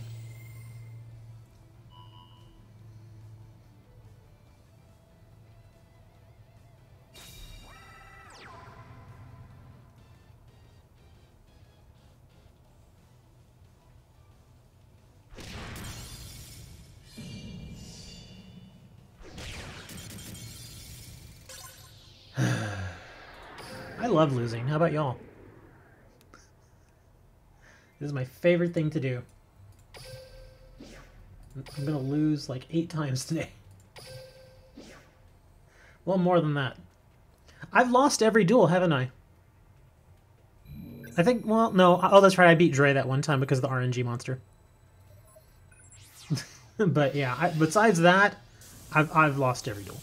I love losing. How about y'all? This is my favorite thing to do. I'm gonna lose like 8 times today. Well, more than that. I've lost every duel, haven't I? I think, well, no. Oh, that's right. I beat Dre that one time because of the RNG monster. But yeah, besides that, I've lost every duel.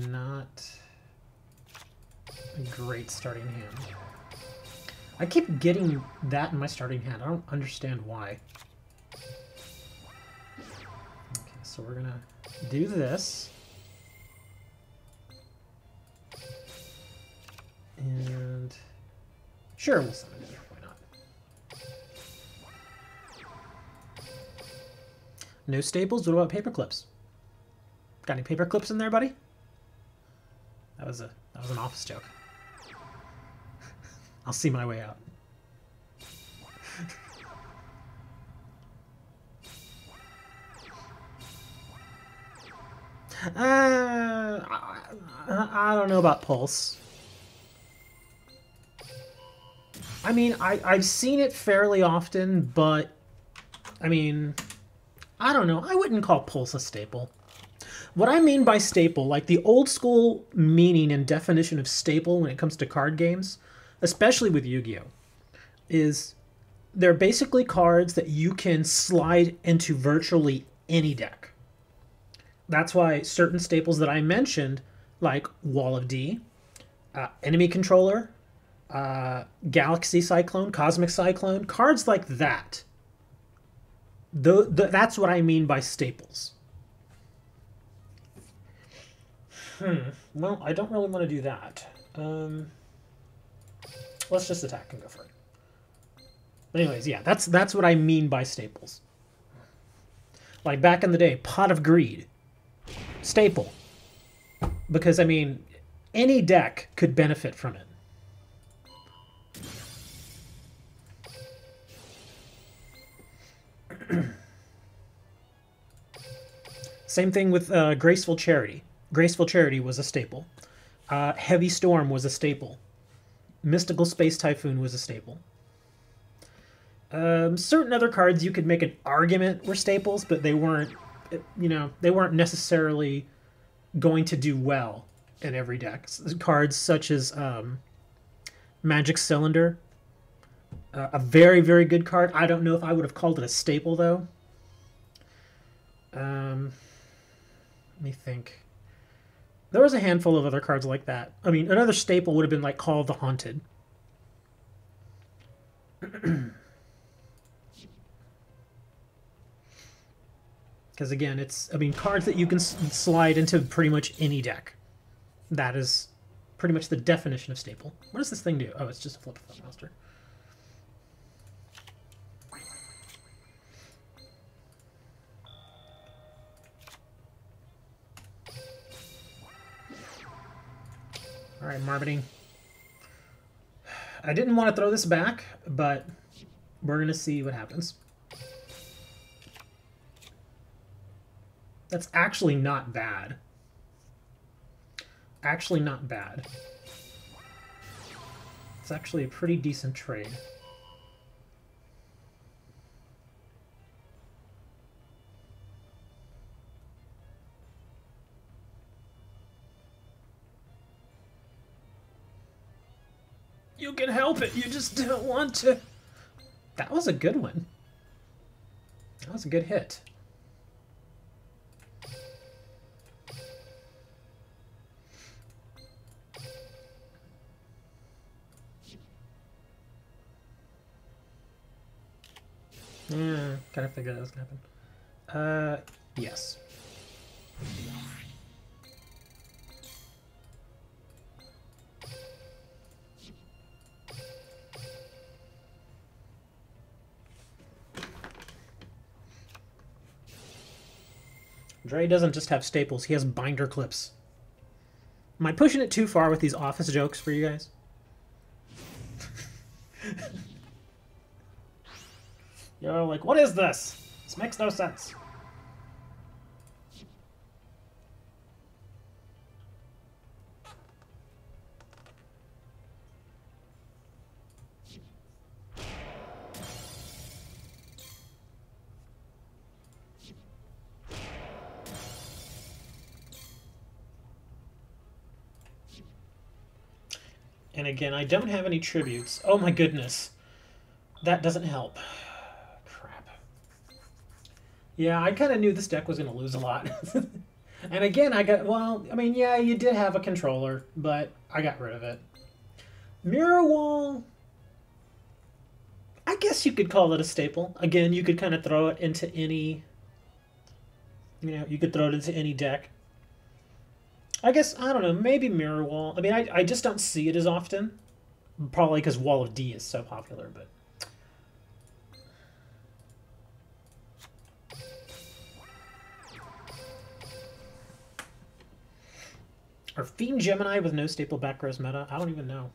Not a great starting hand. I keep getting that in my starting hand. I don't understand why. Okay, so we're gonna do this. And sure, we'll summon it. Why not? No staples? What about paper clips? Got any paper clips in there, buddy? That was an office joke. I'll see my way out. I don't know about Pulse. I mean, I've seen it fairly often, but I mean, I don't know. I wouldn't call Pulse a staple. What I mean by staple, like the old school meaning and definition of staple when it comes to card games, especially with Yu-Gi-Oh, is they're basically cards that you can slide into virtually any deck. That's why certain staples that I mentioned, like Wall of D, Enemy Controller, Galaxy Cyclone, Cosmic Cyclone, cards like that. That's what I mean by staples. Well, I don't really want to do that. Let's just attack and go for it. But anyways, yeah, that's what I mean by staples. Like back in the day, Pot of Greed. Staple. Because, I mean, any deck could benefit from it. Same thing with Graceful Charity. Graceful Charity was a staple. Heavy Storm was a staple. Mystical Space Typhoon was a staple. Certain other cards you could make an argument were staples, but they weren't, you know, they weren't necessarily going to do well in every deck. Cards such as Magic Cylinder, a very, very good card. I don't know if I would have called it a staple, though. Let me think. There was a handful of other cards like that. I mean, another staple would have been like Call of the Haunted. Because again, it's, I mean, cards that you can slide into pretty much any deck. That is pretty much the definition of staple. What does this thing do? Oh, it's just a flip of the monster. All right, Marketing. I didn't want to throw this back, but we're going to see what happens. That's actually not bad. Actually not bad. It's actually a pretty decent trade. You can help it, you just don't want to. That was a good one. That was a good hit. Yeah, kind of figured that was gonna happen. Yes. Dre doesn't just have staples, he has binder clips. Am I pushing it too far with these office jokes for you guys? You're like, what is this? This makes no sense. And again, I don't have any tributes. Oh my goodness. That doesn't help. Crap. Yeah, I kind of knew this deck was going to lose a lot. And again, well, I mean, yeah, you did have a controller, but I got rid of it. Mirror Wall, I guess you could call it a staple. Again, you could kind of throw it into any, you know, you could throw it into any deck. I guess, I don't know, maybe Mirror Wall. I mean, I just don't see it as often. Probably because Wall of D is so popular, but... Are Fiend Gemini with no staple back rows meta? I don't even know.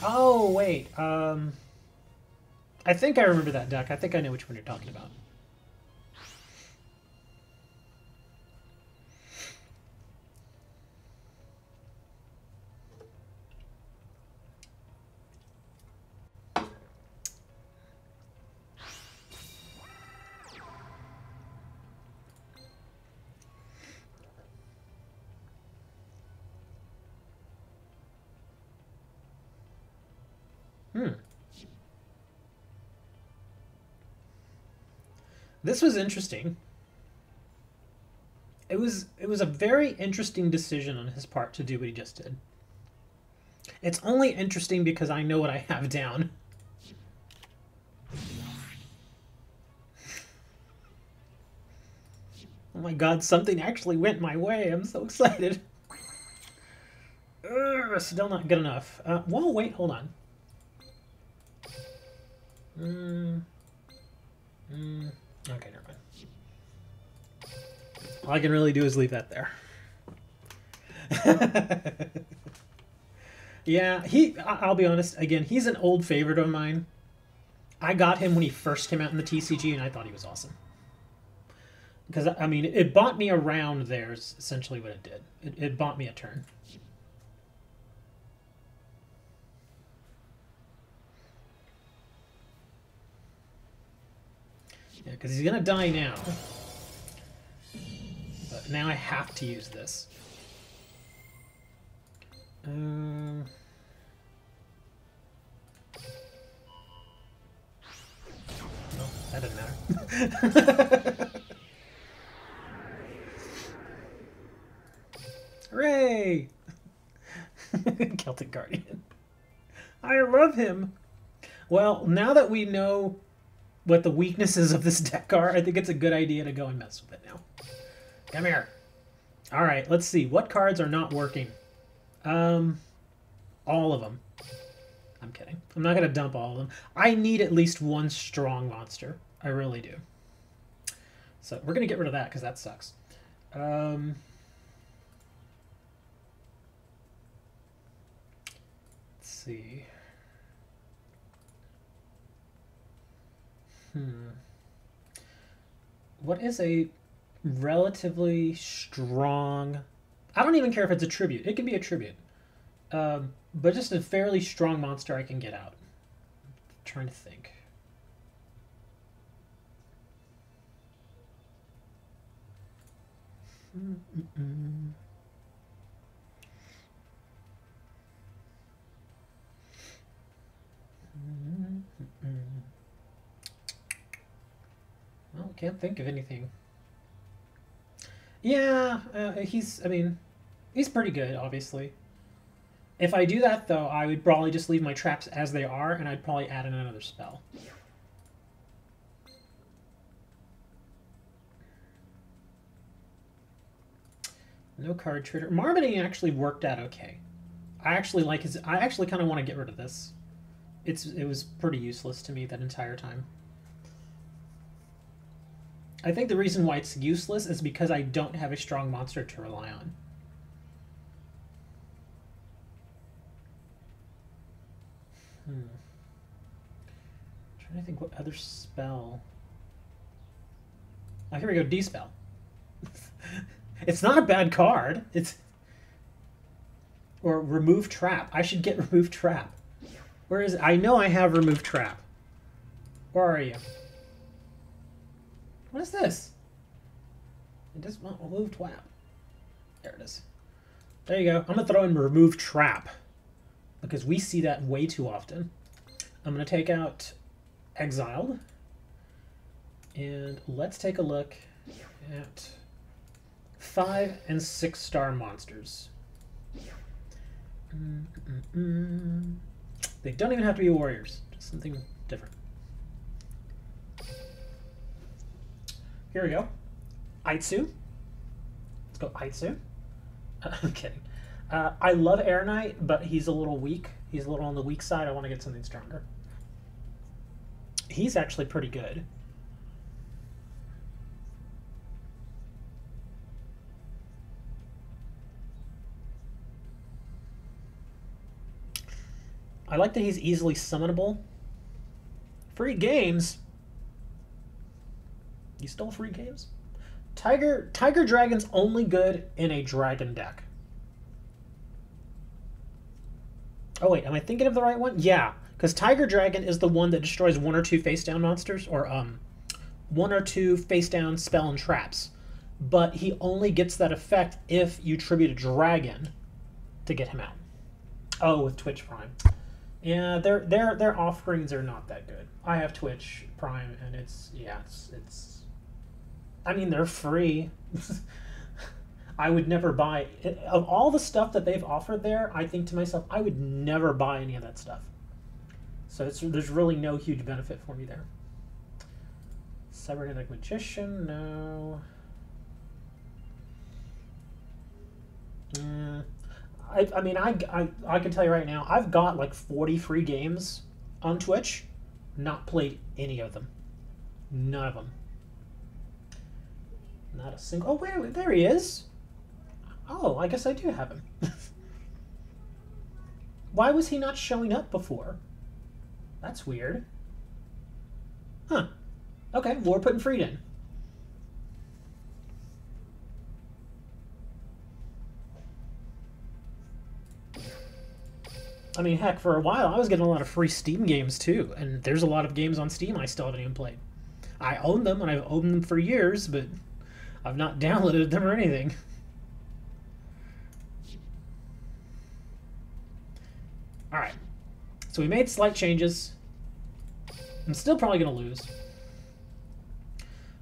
Oh, wait. I think I remember that deck. I think I know which one you're talking about. This was interesting. It was a very interesting decision on his part to do what he just did. It's only interesting because I know what I have down. Oh my god, something actually went my way. I'm so excited. Still not good enough. Whoa, wait, hold on. Okay, never mind. All I can really do is leave that there. Yeah, I'll be honest, again, he's an old favorite of mine. I got him when he first came out in the TCG, and I thought he was awesome. Because, I mean, it bought me around there is essentially what it did. It bought me a turn. Yeah, because he's going to die now. But now I have to use this. No, that didn't matter. Hooray! Celtic Guardian. I love him! Well, now that we know what the weaknesses of this deck are, I think it's a good idea to go and mess with it now. Come here. Alright, let's see. What cards are not working? All of them. I'm kidding. I'm not going to dump all of them. I need at least one strong monster. I really do. So we're going to get rid of that because that sucks. Let's see. What is a relatively strong... I don't even care if it's a tribute. It can be a tribute. But just a fairly strong monster I can get out. I'm trying to think. Well, can't think of anything. Yeah, I mean, he's pretty good, obviously. If I do that, though, I would probably just leave my traps as they are, and I'd probably add in another spell. No card trader. Marmoning actually worked out okay. I actually like his... I actually kind of want to get rid of this. It was pretty useless to me that entire time. I think the reason why it's useless is because I don't have a strong monster to rely on. I'm trying to think what other spell... Oh, here we go, D-spell. It's not a bad card. It's... Or remove trap. I should get remove trap. Where is it? I know I have remove trap. Where are you? What is this? It doesn't want remove trap. There it is. There you go. I'm going to throw in remove trap. Because we see that way too often. I'm going to take out Exiled. And let's take a look at 5- and 6-star monsters. They don't even have to be warriors. Just something different. Here we go. Aitsu. Let's go Aitsu. I'm kidding. I love Air Knight, but he's a little weak. He's a little on the weak side. I want to get something stronger. He's actually pretty good. I like that he's easily summonable. Free games? You stole free games? Tiger Dragon's only good in a dragon deck. Oh wait, am I thinking of the right one? Yeah, because Tiger Dragon is the one that destroys 1 or 2 face down monsters, or 1 or 2 face down spell and traps. But he only gets that effect if you tribute a dragon to get him out. Oh, with Twitch Prime. Yeah, their offerings are not that good. I have Twitch Prime, and it's I mean, they're free. I would never buy of all the stuff that they've offered there. I think to myself, I would never buy any of that stuff. So there's really no huge benefit for me there. Cybernetic Magician, no. I mean, I can tell you right now, I've got like 40 free games on Twitch, not played any of them. None of them. Not a single. Oh, wait, there he is. Oh, I guess I do have him. Why was he not showing up before? That's weird. Huh. Okay, well, we're putting Freed in. I mean, heck, for a while I was getting a lot of free Steam games too, and there's a lot of games on Steam I still haven't even played. I own them, and I've owned them for years, but I've not downloaded them or anything. Alright, so we made slight changes. I'm still probably going to lose.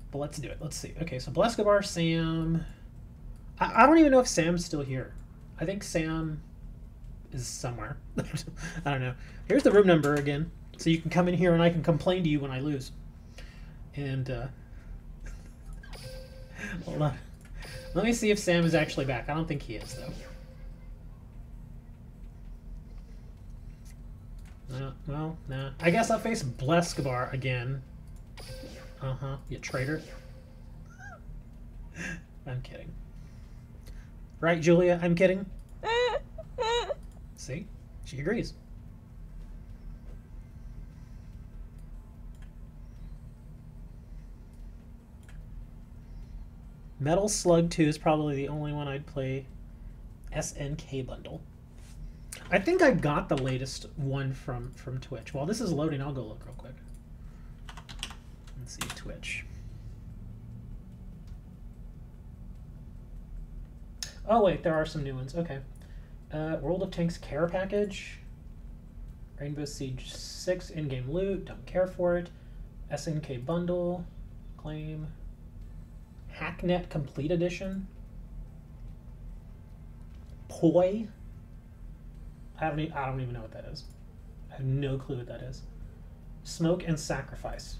But let's do it. Let's see. Okay, so Blescobar, Sam... I don't even know if Sam's still here. I think Sam is somewhere. I don't know. Here's the room number again. So you can come in here and I can complain to you when I lose. And, hold on. Let me see if Sam is actually back. I don't think he is, though. No, well, nah. I guess I'll face Blescobar again. Uh-huh. You traitor. I'm kidding. Right, Julia? I'm kidding? See? She agrees. Metal Slug 2 is probably the only one I'd play. SNK bundle. I think I got the latest one from Twitch. While this is loading, I'll go look real quick. Let's see, Twitch. Oh wait, there are some new ones. Okay. World of Tanks care package. Rainbow Siege 6 in-game loot. Don't care for it. SNK bundle. Claim. Hacknet Complete Edition. Poi. I don't even know what that is. I have no clue what that is. Smoke and Sacrifice.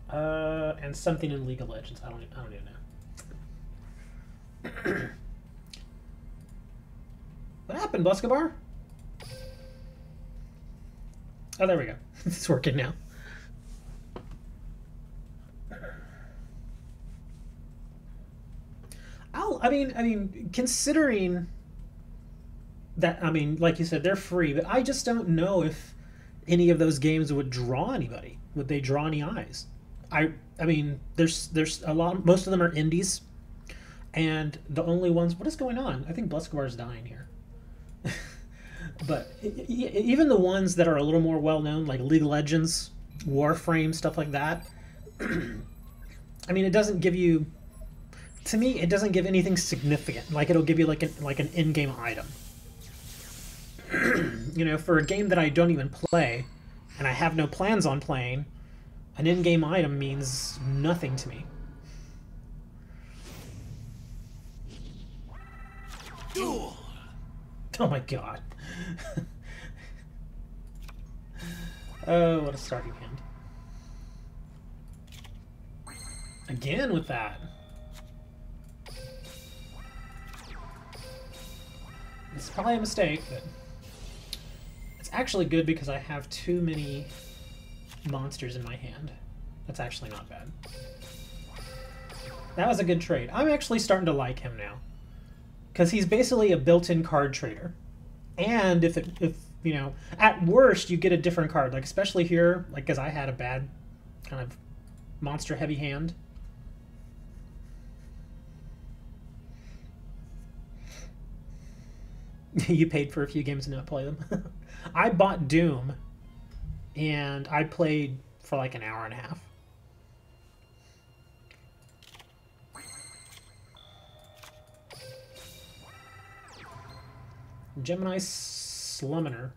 And something in League of Legends. I don't even know. What happened, Blescobar? Oh, there we go. It's working now. I mean, considering that, I mean, like you said, they're free, but I just don't know if any of those games would draw anybody. Would they draw any eyes? I mean, there's a lot. Most of them are indies, and the only ones. What is going on? I think Blescobar is dying here. But even the ones that are a little more well known, like League of Legends, Warframe, stuff like that. I mean, it doesn't give you. To me, it doesn't give anything significant. Like it'll give you like an in-game item. You know, for a game that I don't even play, and I have no plans on playing, an in-game item means nothing to me. Oh my god. Oh, what a starting hand. Again with that. It's probably a mistake, but it's actually good because I have too many monsters in my hand. That's actually not bad. That was a good trade. I'm actually starting to like him now, because he's basically a built-in card trader. And if you know, at worst you get a different card. Like especially here, like because I had a bad kind of monster heavy hand. You paid for a few games to not play them. I bought Doom, and I played for like an hour and a half. Gemini Sluminer.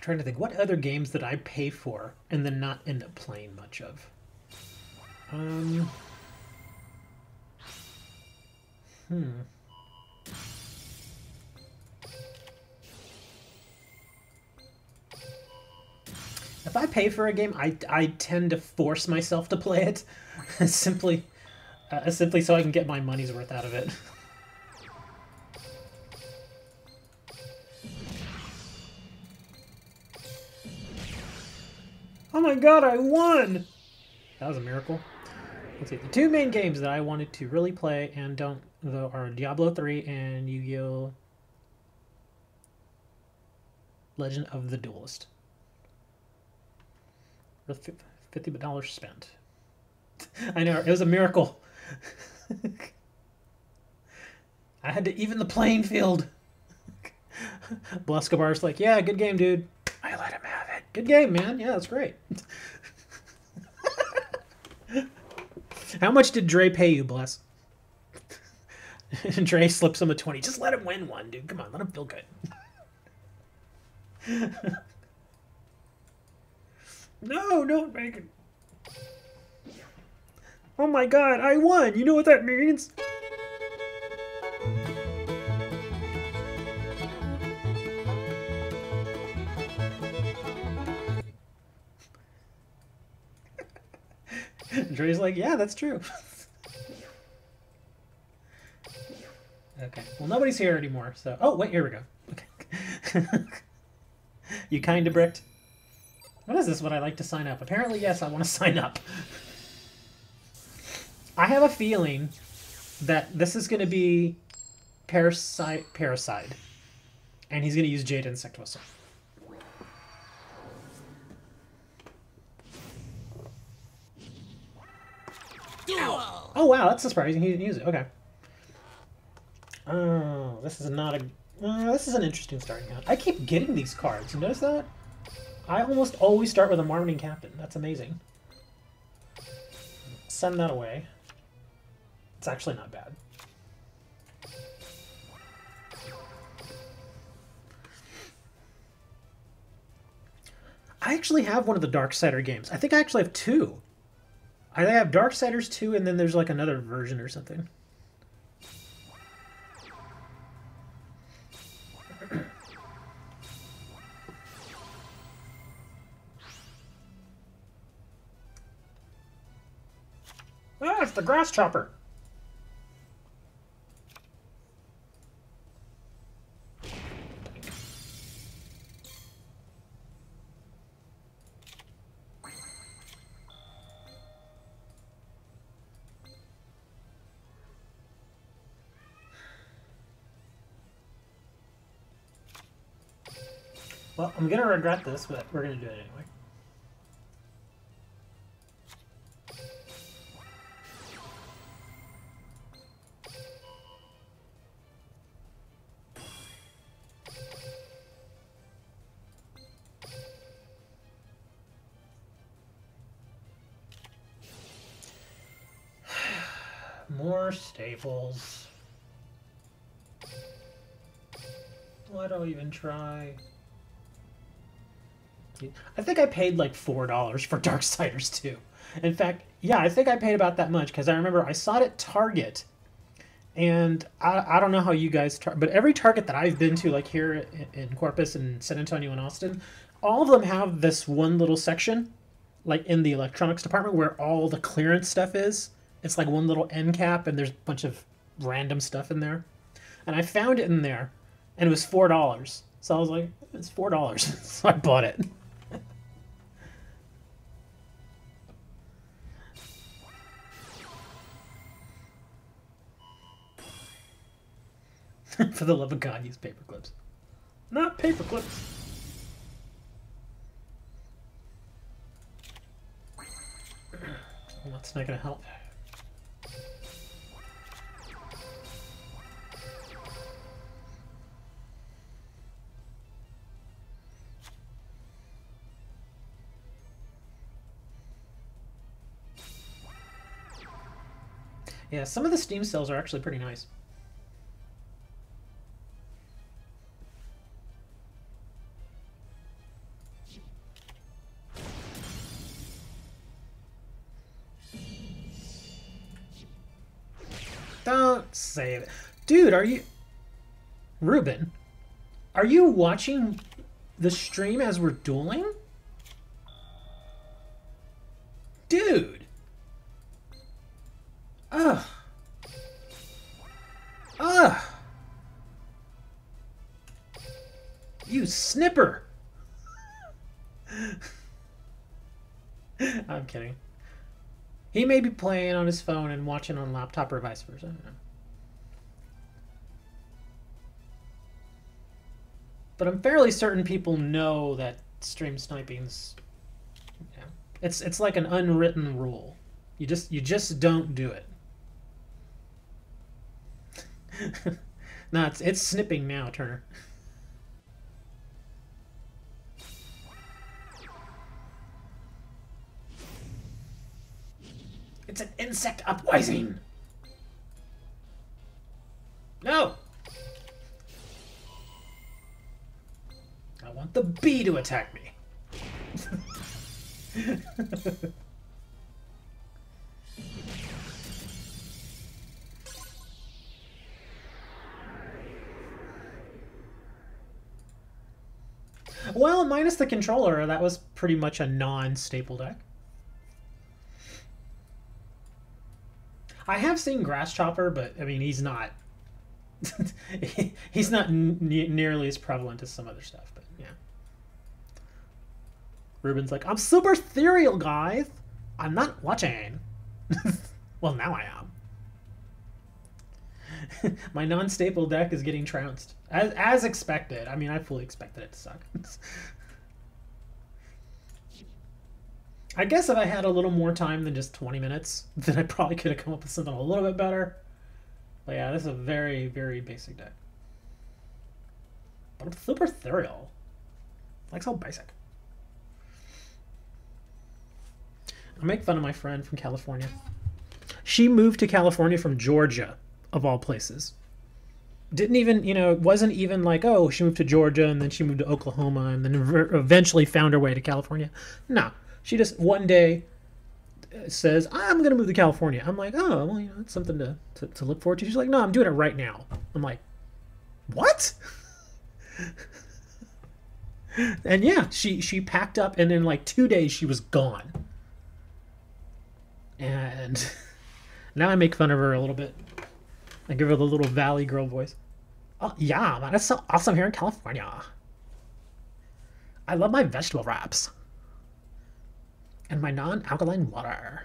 Trying to think what other games did I pay for and then not end up playing much of. If I pay for a game, I tend to force myself to play it, simply so I can get my money's worth out of it. Oh my god, I won! That was a miracle. Let's see, the two main games that I wanted to really play and don't, though, are Diablo 3 and Yu-Gi-Oh! Legend of the Duelist. Worth $50 spent. I know, it was a miracle. I had to even the playing field. Blascobar's like, yeah, good game, dude. I let him have it. Good game, man. Yeah, that's great. How much did Dre pay you, Bless? Dre slips him a 20. Just let him win one, dude. Come on, let him feel good. No, don't make it. Oh my god, I won! You know what that means? Dre's like, yeah, that's true. Okay, well, nobody's here anymore, so... Oh, wait, here we go. Okay. You kinda bricked. What is this? Would I like to sign up? Apparently, yes, I want to sign up. I have a feeling that this is going to be Parasite, and he's going to use Jade Insect Whistle. Ow. Oh wow, that's surprising. He didn't use it. Okay. Oh, this is not a. This is an interesting starting out. I keep getting these cards. You notice that? I almost always start with a Marmoting Captain. That's amazing. Send that away. It's actually not bad. I actually have one of the Darksider games. I think I actually have two. I have Darksiders 2, and then there's like another version or something. Ah, it's the grass chopper. Well, I'm gonna regret this, but we're gonna do it anyway. More staples. Why do I even try? I think I paid like $4 for Darksiders 2. In fact, yeah, I think I paid about that much because I remember I saw it at Target And I don't know how you guys, but every Target that I've been to, like here in Corpus and San Antonio and Austin, all of them have this one little section, like in the electronics department, where all the clearance stuff is. It's like one little end cap, and there's a bunch of random stuff in there. And I found it in there, and it was $4. So I was like, it's $4, so I bought it. For the love of God, use paper clips. Not paper clips. Well, that's not gonna help. Yeah, some of the Steam sales are actually pretty nice. Don't say it. Dude, are you... Ruben, are you watching the stream as we're dueling? Dude! Ugh. Ugh. You snipper! I'm kidding. He may be playing on his phone and watching on laptop or vice versa. But I'm fairly certain people know that stream sniping's... Yeah, it's like an unwritten rule. You just don't do it. No, it's snipping now, Turner. It's an insect uprising. No. I want the bee to attack me. Well, minus the controller, that was pretty much a non-staple deck. I have seen Grass Chopper, but I mean, he's not. He's not nearly as prevalent as some other stuff. But yeah, Ruben's like, I'm super ethereal, guys. I'm not watching. Well, now I am. My non-staple deck is getting trounced, as expected. I mean, I fully expected it to suck. I guess if I had a little more time than just 20 minutes, then I probably could have come up with something a little bit better. But yeah, this is a very, very basic deck. But it's super ethereal. Like so basic. I make fun of my friend from California. She moved to California from Georgia, of all places. Didn't even, it wasn't even like, oh, she moved to Georgia and then she moved to Oklahoma and then eventually found her way to California. No. She just one day says, I'm going to move to California. I'm like, oh, well, it's something to look forward to. She's like, no, I'm doing it right now. I'm like, what? And yeah, she packed up and in like 2 days she was gone. And now I make fun of her a little bit. I give her the little Valley Girl voice. Oh, yeah, man, it's so awesome here in California. I love my vegetable wraps. And my non-alkaline water.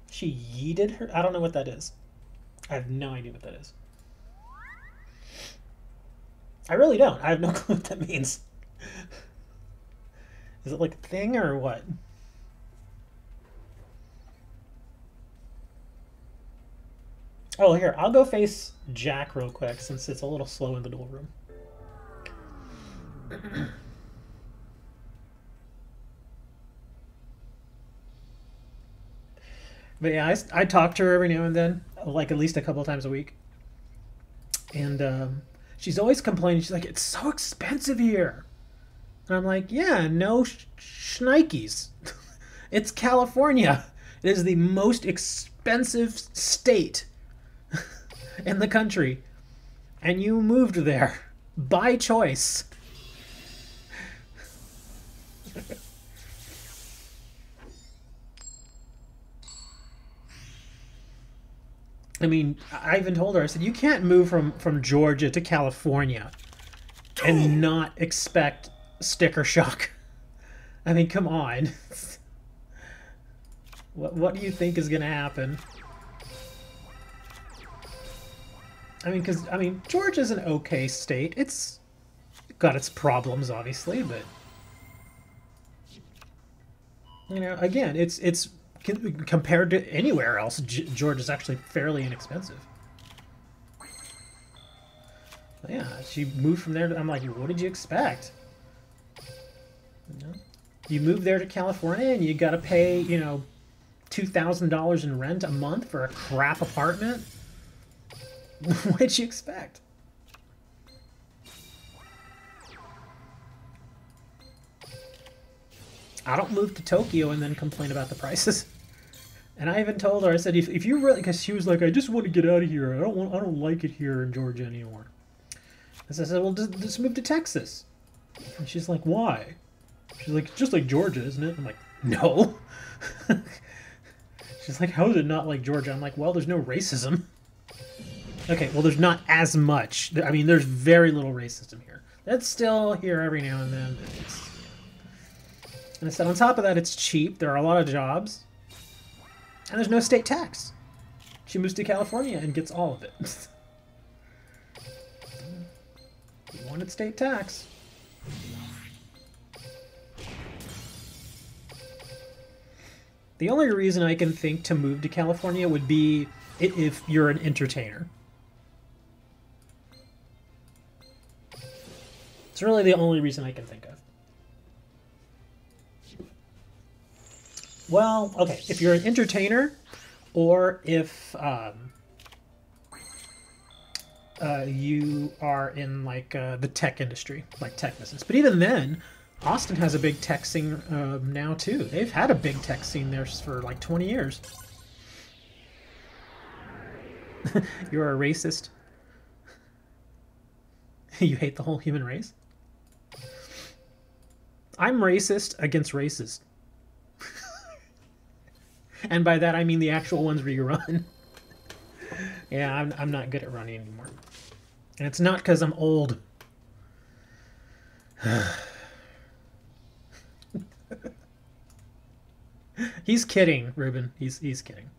She yeeted her? I don't know what that is. I have no idea what that is. I really don't. I have no clue what that means. Is it like a thing or what? Oh, here. I'll go face Jack real quick since it's a little slow in the duel room. But yeah, I talk to her every now and then, like at least a couple times a week. And she's always complaining. She's like, it's so expensive here. And I'm like, yeah, no shnikes. It's California. It is the most expensive state in the country. And you moved there by choice. I mean, I even told her, I said, you can't move from Georgia to California and not expect sticker shock. I mean, come on. What do you think is going to happen? I mean, because, I mean, Georgia's an okay state. It's got its problems, obviously, but, you know, again, it's compared to anywhere else, Georgia's actually fairly inexpensive. But yeah, she moved from there to, I'm like, what did you expect? You know? You move there to California and you gotta pay, you know, $2,000 in rent a month for a crap apartment? What did you expect? I don't move to Tokyo and then complain about the prices. And I even told her, I said, if you really, because she was like, I just want to get out of here. I don't like it here in Georgia anymore. And so I said, well, just move to Texas. And she's like, why? She's like, just like Georgia, isn't it? I'm like, no. She's like, how is it not like Georgia? I'm like, well, there's no racism. Okay, well, there's not as much. I mean, there's very little racism here. That's still here every now and then. But it's, and I said, on top of that, it's cheap. There are a lot of jobs. And there's no state tax. She moves to California and gets all of it. You wanted state tax. The only reason I can think to move to California would be if you're an entertainer. It's really the only reason I can think of. Well, okay, if you're an entertainer, or if you are in like the tech industry, like tech business. But even then, Austin has a big tech scene now too. They've had a big tech scene there for like 20 years. You're a racist. You hate the whole human race. I'm racist against races. And by that I mean the actual ones where you run. Yeah, I'm not good at running anymore. And it's not because I'm old. He's kidding, Ruben. He's kidding.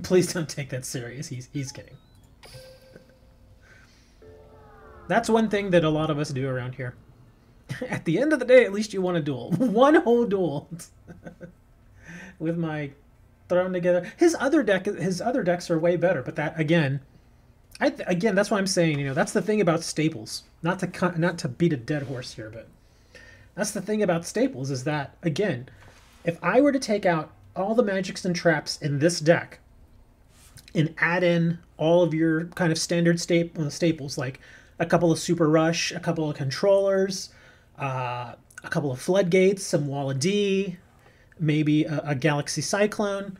Please don't take that serious. He's kidding. That's one thing that a lot of us do around here. At the end of the day, at least you want a duel. One whole duel. With my thrown together. His other decks are way better, but that again, again, that's what I'm saying, you know, that's the thing about staples. Not to beat a dead horse here, but that's the thing about staples is that, again, if I were to take out all the magics and traps in this deck and add in all of your kind of standard staples, like a couple of Super Rush, a couple of controllers, a couple of floodgates, some Wall of D, maybe a Galaxy Cyclone,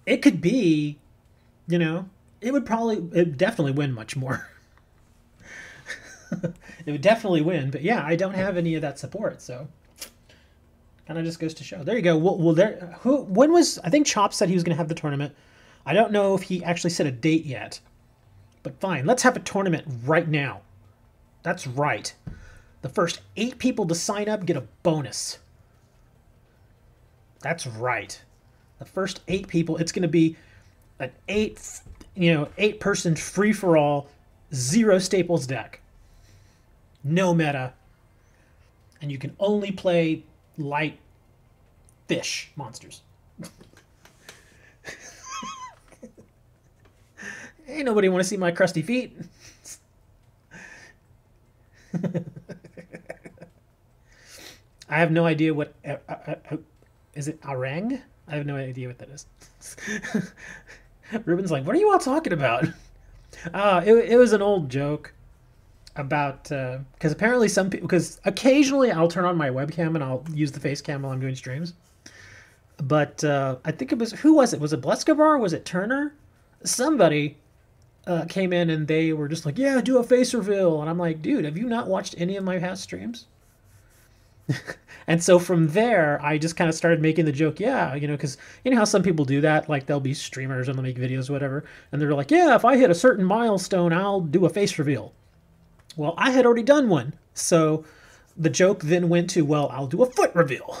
it could be, you know, it'd definitely win much more. It would definitely win, but yeah, I don't have any of that support, so kind of just goes to show. There you go. Well, when was, I think Chop said he was going to have the tournament. I don't know if he actually set a date yet, but fine. Let's have a tournament right now. That's right. The first 8 people to sign up get a bonus. That's right. The first 8 people, it's going to be an 8-person free-for-all, 0 staples deck. No meta. And you can only play light fish monsters. Ain't nobody want to see my crusty feet. I have no idea what... is it Arang? I have no idea what that is. Ruben's like, what are you all talking about? It was an old joke about... because apparently some people... Because occasionally I'll turn on my webcam and I'll use the face cam while I'm doing streams. But I think it was, who was it? Was it Bleskabar? Was it Turner? Somebody came in and they were just like, yeah, do a face reveal. And I'm like, dude, have you not watched any of my past streams? And so from there, I just kind of started making the joke, yeah, because you know how some people do that, like they'll be streamers and they'll make videos, whatever, and they're like, yeah, if I hit a certain milestone, I'll do a face reveal. Well, I had already done one, so the joke then went to, well, I'll do a foot reveal.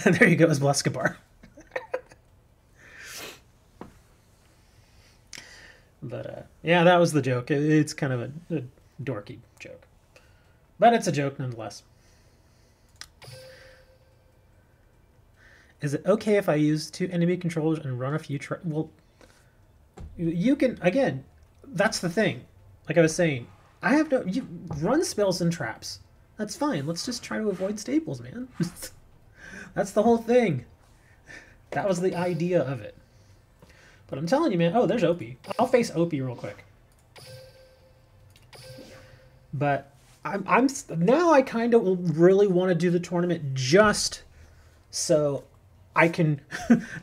And there you go, as Bleskabar. But yeah, that was the joke. It's kind of a dorky joke, but it's a joke nonetheless. Is it okay if I use two enemy controllers and run a few well, you can, again, that's the thing. Like I was saying, I have no, you run spells and traps. That's fine. Let's just try to avoid staples, man. That's the whole thing. That was the idea of it. But I'm telling you, man. Oh, there's Opie. I'll face Opie real quick. But I'm now I kind of really want to do the tournament just so I can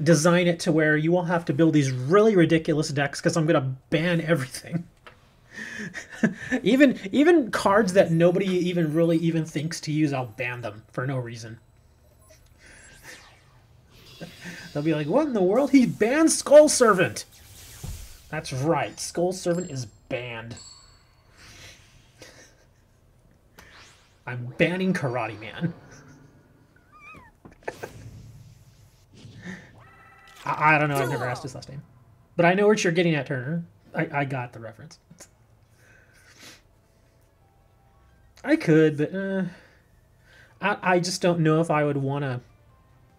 design it to where you will have to build these really ridiculous decks because I'm going to ban everything. even cards that nobody even really even thinks to use, I'll ban them for no reason. They'll be like, what in the world? He banned Skull Servant! That's right, Skull Servant is banned. I'm banning Karate Man. I don't know, I've never asked his last name. But I know what you're getting at, Turner. I got the reference. I could, but I just don't know if I would want to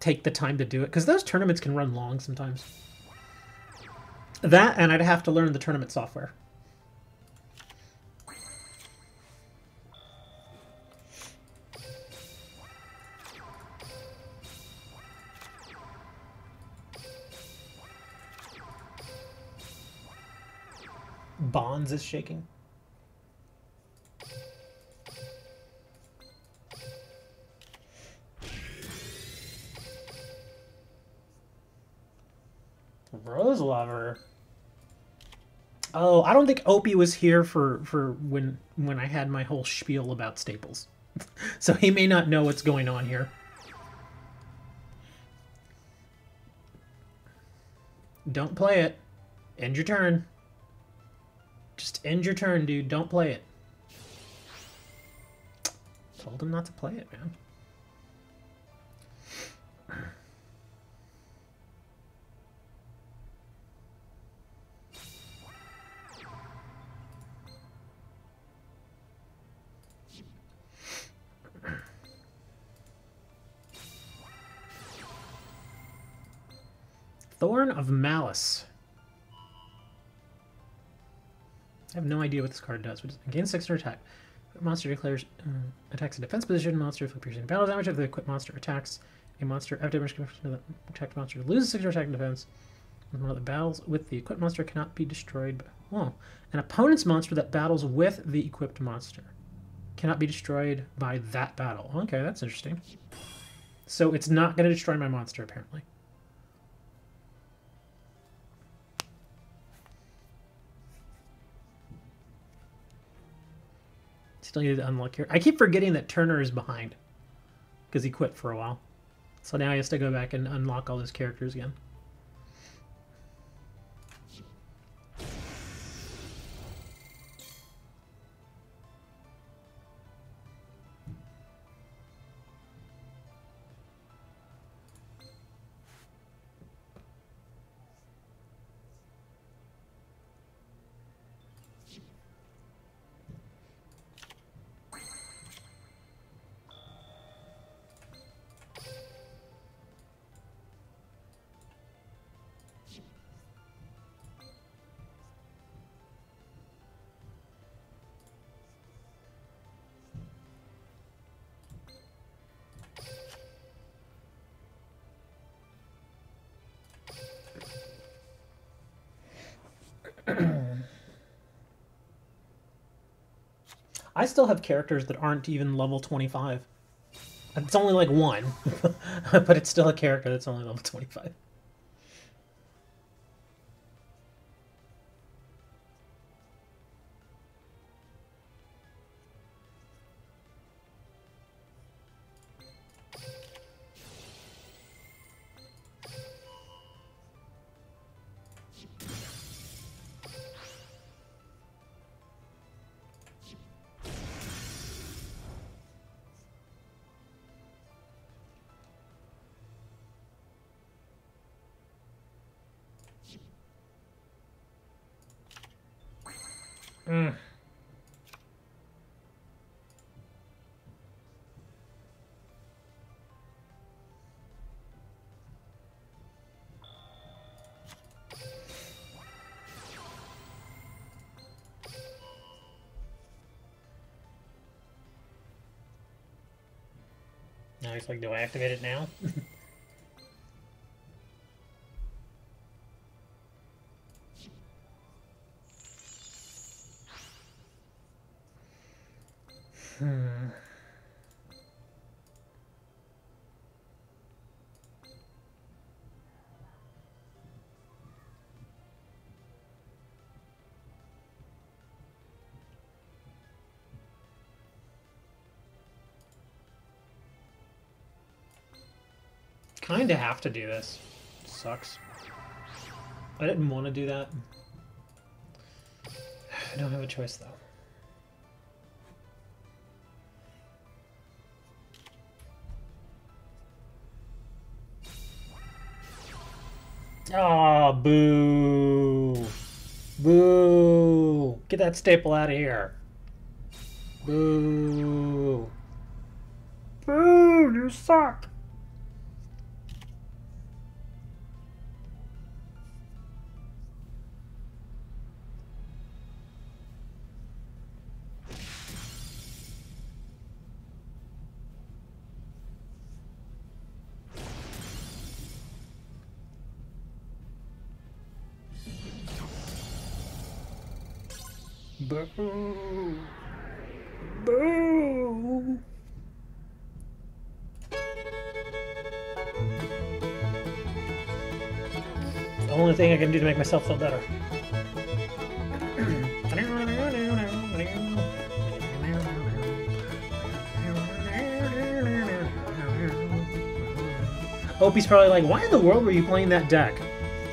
take the time to do it, because those tournaments can run long sometimes. That, and I'd have to learn the tournament software. Bonds is shaking. Rose Lover. Oh, I don't think Opie was here for when I had my whole spiel about staples. So he may not know what's going on here. Don't play it. End your turn. Just end your turn, dude. Don't play it. Told him not to play it, man. Thorn of Malice. I have no idea what this card does. Gain 6 attack. Monster declares attacks a defense position. Monster inflicts piercing battle damage. If the equipped monster attacks a monster after damage to the attacked monster loses 6 attack and defense. One of the battles with the equipped monster cannot be destroyed. By, an opponent's monster that battles with the equipped monster cannot be destroyed by that battle. Okay, that's interesting. So it's not going to destroy my monster, apparently. Still need to unlock here. I keep forgetting that Turner is behind because he quit for a while. So now he has to go back and unlock all his characters again. I still have characters that aren't even level 25. It's only like one, but it's still a character that's only level 25. Mm. Now he's like, do I activate it now? Hmm. Kinda have to do this. Sucks. I didn't want to do that. I don't have a choice though. Oh, boo. Boo. Get that staple out of here. Boo. Boo, you suck. Boo. Boo. The only thing I can do to make myself feel better. Opie's probably like, why in the world were you playing that deck?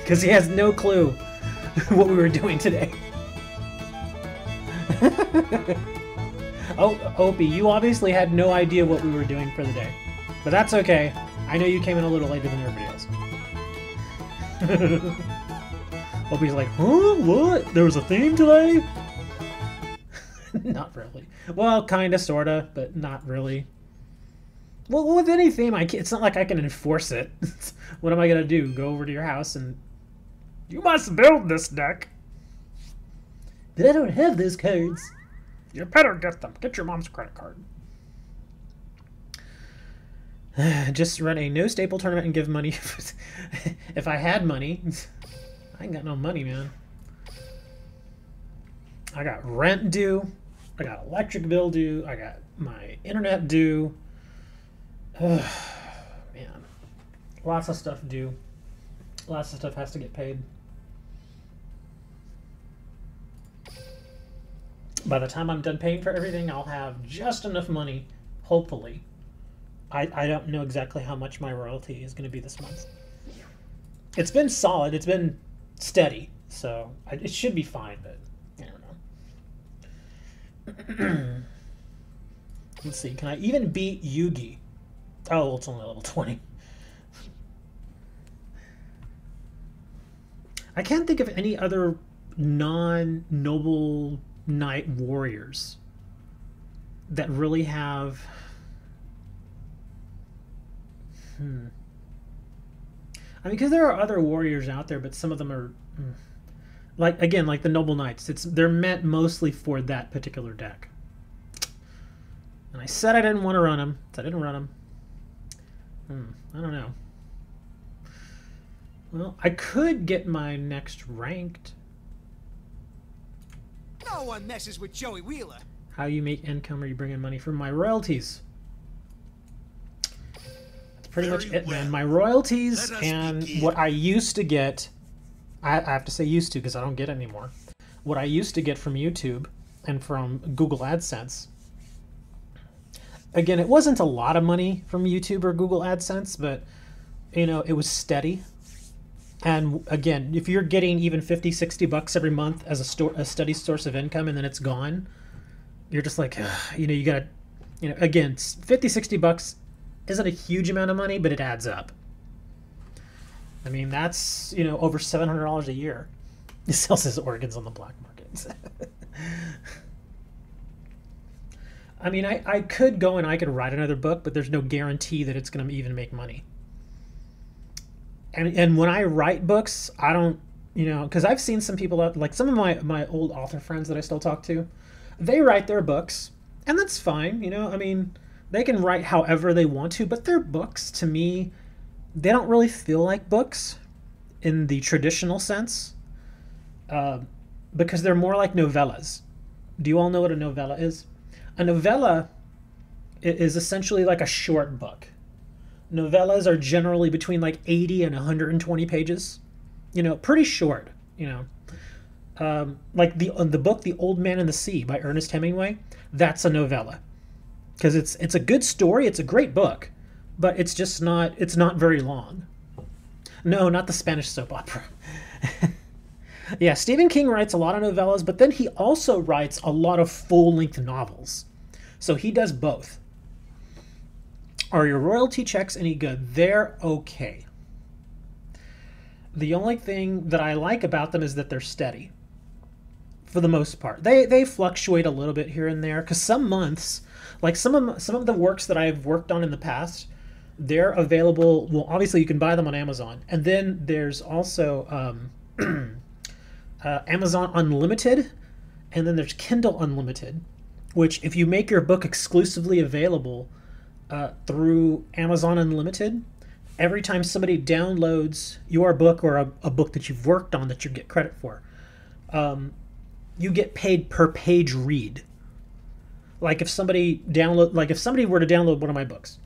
Because he has no clue what we were doing today. Oh, Opie, you obviously had no idea what we were doing for the day. But that's okay. I know you came in a little later than everybody else. Opie's like, huh? What? There was a theme today? Not really. Well, kinda, sorta, but not really. Well, with any theme, it's not like I can enforce it. What am I gonna do? Go over to your house and... You must build this deck! But I don't have those cards. You better get them. Get your mom's credit card. Just run a no-staple tournament and give money. If I had money. I ain't got no money, man. I got rent due. I got electric bill due. I got my internet due. Man. Lots of stuff due. Lots of stuff has to get paid. By the time I'm done paying for everything, I'll have just enough money, hopefully. I don't know exactly how much my royalty is going to be this month. It's been solid. It's been steady. So it should be fine, but I don't know. Let's see. Can I even beat Yugi? Oh, well, it's only level 20. I can't think of any other non-noble knight warriors that really have... I mean, because there are other warriors out there, but some of them are... Like, again, like the noble knights. They're meant mostly for that particular deck. And I said I didn't want to run them, so I didn't run them. I don't know. Well, I could get my next ranked. No one messes with Joey Wheeler. How you make income or you bring in money from my royalties. pretty much Very it, man. well. My royalties Let us and begin. what I used to get, I have to say used to because I don't get it anymore. What I used to get from YouTube and from Google AdSense. Again, it wasn't a lot of money from YouTube or Google AdSense, but you know, it was steady. And again, if you're getting even 50, 60 bucks every month as a steady source of income and then it's gone, you're just like, ugh, you know, you gotta, you know, again, 50, 60 bucks isn't a huge amount of money, but it adds up. I mean, that's, you know, over $700 a year. He sells his organs on the black market. I mean, I could go and I could write another book, but there's no guarantee that it's going to even make money. And when I write books, I don't, you know, because I've seen some people out, like some of my old author friends that I still talk to, they write their books, and that's fine, you know. I mean, they can write however they want to, but their books, to me, they don't really feel like books in the traditional sense, because they're more like novellas. Do you all know what a novella is? A novella is essentially like a short book. Novellas are generally between like 80 and 120 pages. You know, pretty short, you know. Like the book The Old Man and the Sea by Ernest Hemingway, that's a novella. Because it's a good story, it's a great book, but it's not very long. No, not the Spanish soap opera. Yeah, Stephen King writes a lot of novellas, but then he also writes a lot of full-length novels. So he does both. Are your royalty checks any good? They're okay. The only thing that I like about them is that they're steady. For the most part. They fluctuate a little bit here and there, because some months, like some of the works that I've worked on in the past, they're available. Well, obviously you can buy them on Amazon. And then there's also Amazon Unlimited, and then there's Kindle Unlimited, which if you make your book exclusively available through Amazon Unlimited, every time somebody downloads your book or a book that you've worked on that you get credit for, you get paid per page read. Like if somebody were to download one of my books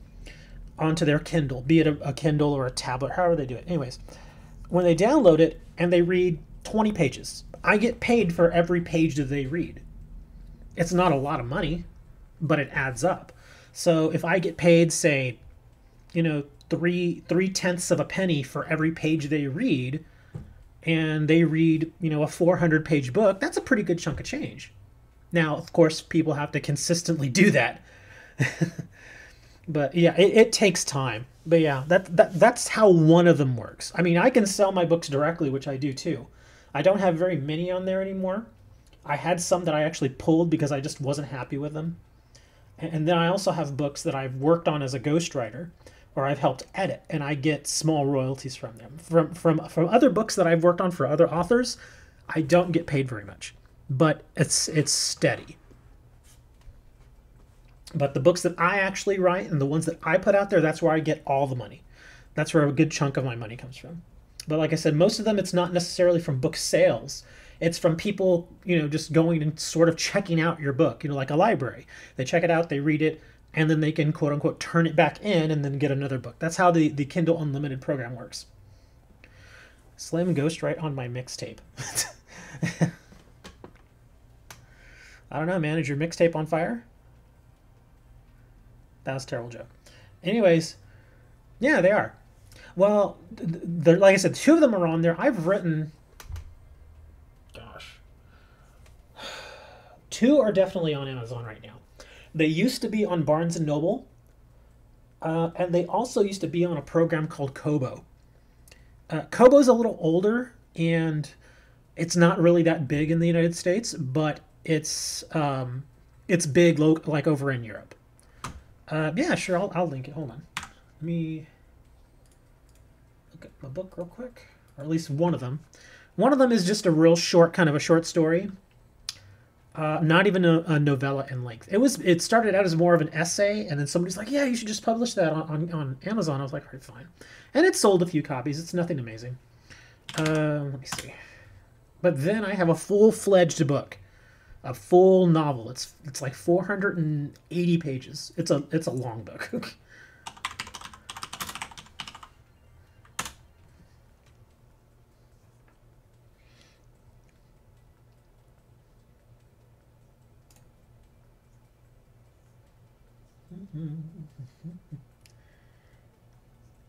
onto their Kindle, be it a Kindle or a tablet, however they do it. Anyways, when they download it and they read 20 pages, I get paid for every page that they read. It's not a lot of money, but it adds up. So if I get paid, say, you know, three-tenths of a penny for every page they read, and they read, you know, a 400-page book, that's a pretty good chunk of change. Now, of course, people have to consistently do that. But yeah, it takes time. But yeah, that's how one of them works. I mean, I can sell my books directly, which I do too. I don't have very many on there anymore. I had some that I actually pulled because I just wasn't happy with them. And then I also have books that I've worked on as a ghostwriter, or I've helped edit, and I get small royalties from them. From other books that I've worked on for other authors, I don't get paid very much, but it's steady. But the books that I actually write and the ones that I put out there, that's where I get all the money. That's where a good chunk of my money comes from. But like I said, most of them, it's not necessarily from book sales. It's from people, you know, just going and sort of checking out your book, you know, like a library. They check it out, they read it, and then they can, quote unquote, turn it back in and then get another book. That's how the Kindle Unlimited program works. Slim Ghostwrite on my mixtape. I don't know, man. Is your mixtape on fire? That was a terrible joke. Anyways, yeah, they are. Well, like I said, 2 of them are on there. I've written... Gosh. 2 are definitely on Amazon right now. They used to be on Barnes & Noble, and they also used to be on a program called Kobo. Kobo's a little older, and it's not really that big in the United States, but it's big like over in Europe. Yeah, sure, I'll link it. Hold on. Let me look at my book real quick, or at least one of them. One of them is just a real short, kind of a short story. Not even a novella in length. It started out as more of an essay, and then somebody's like, yeah, you should just publish that on Amazon. I was like, all right, fine. And it sold a few copies. It's nothing amazing. Let me see. But then I have a full-fledged book, a full novel. It's like 480 pages. It's a long book.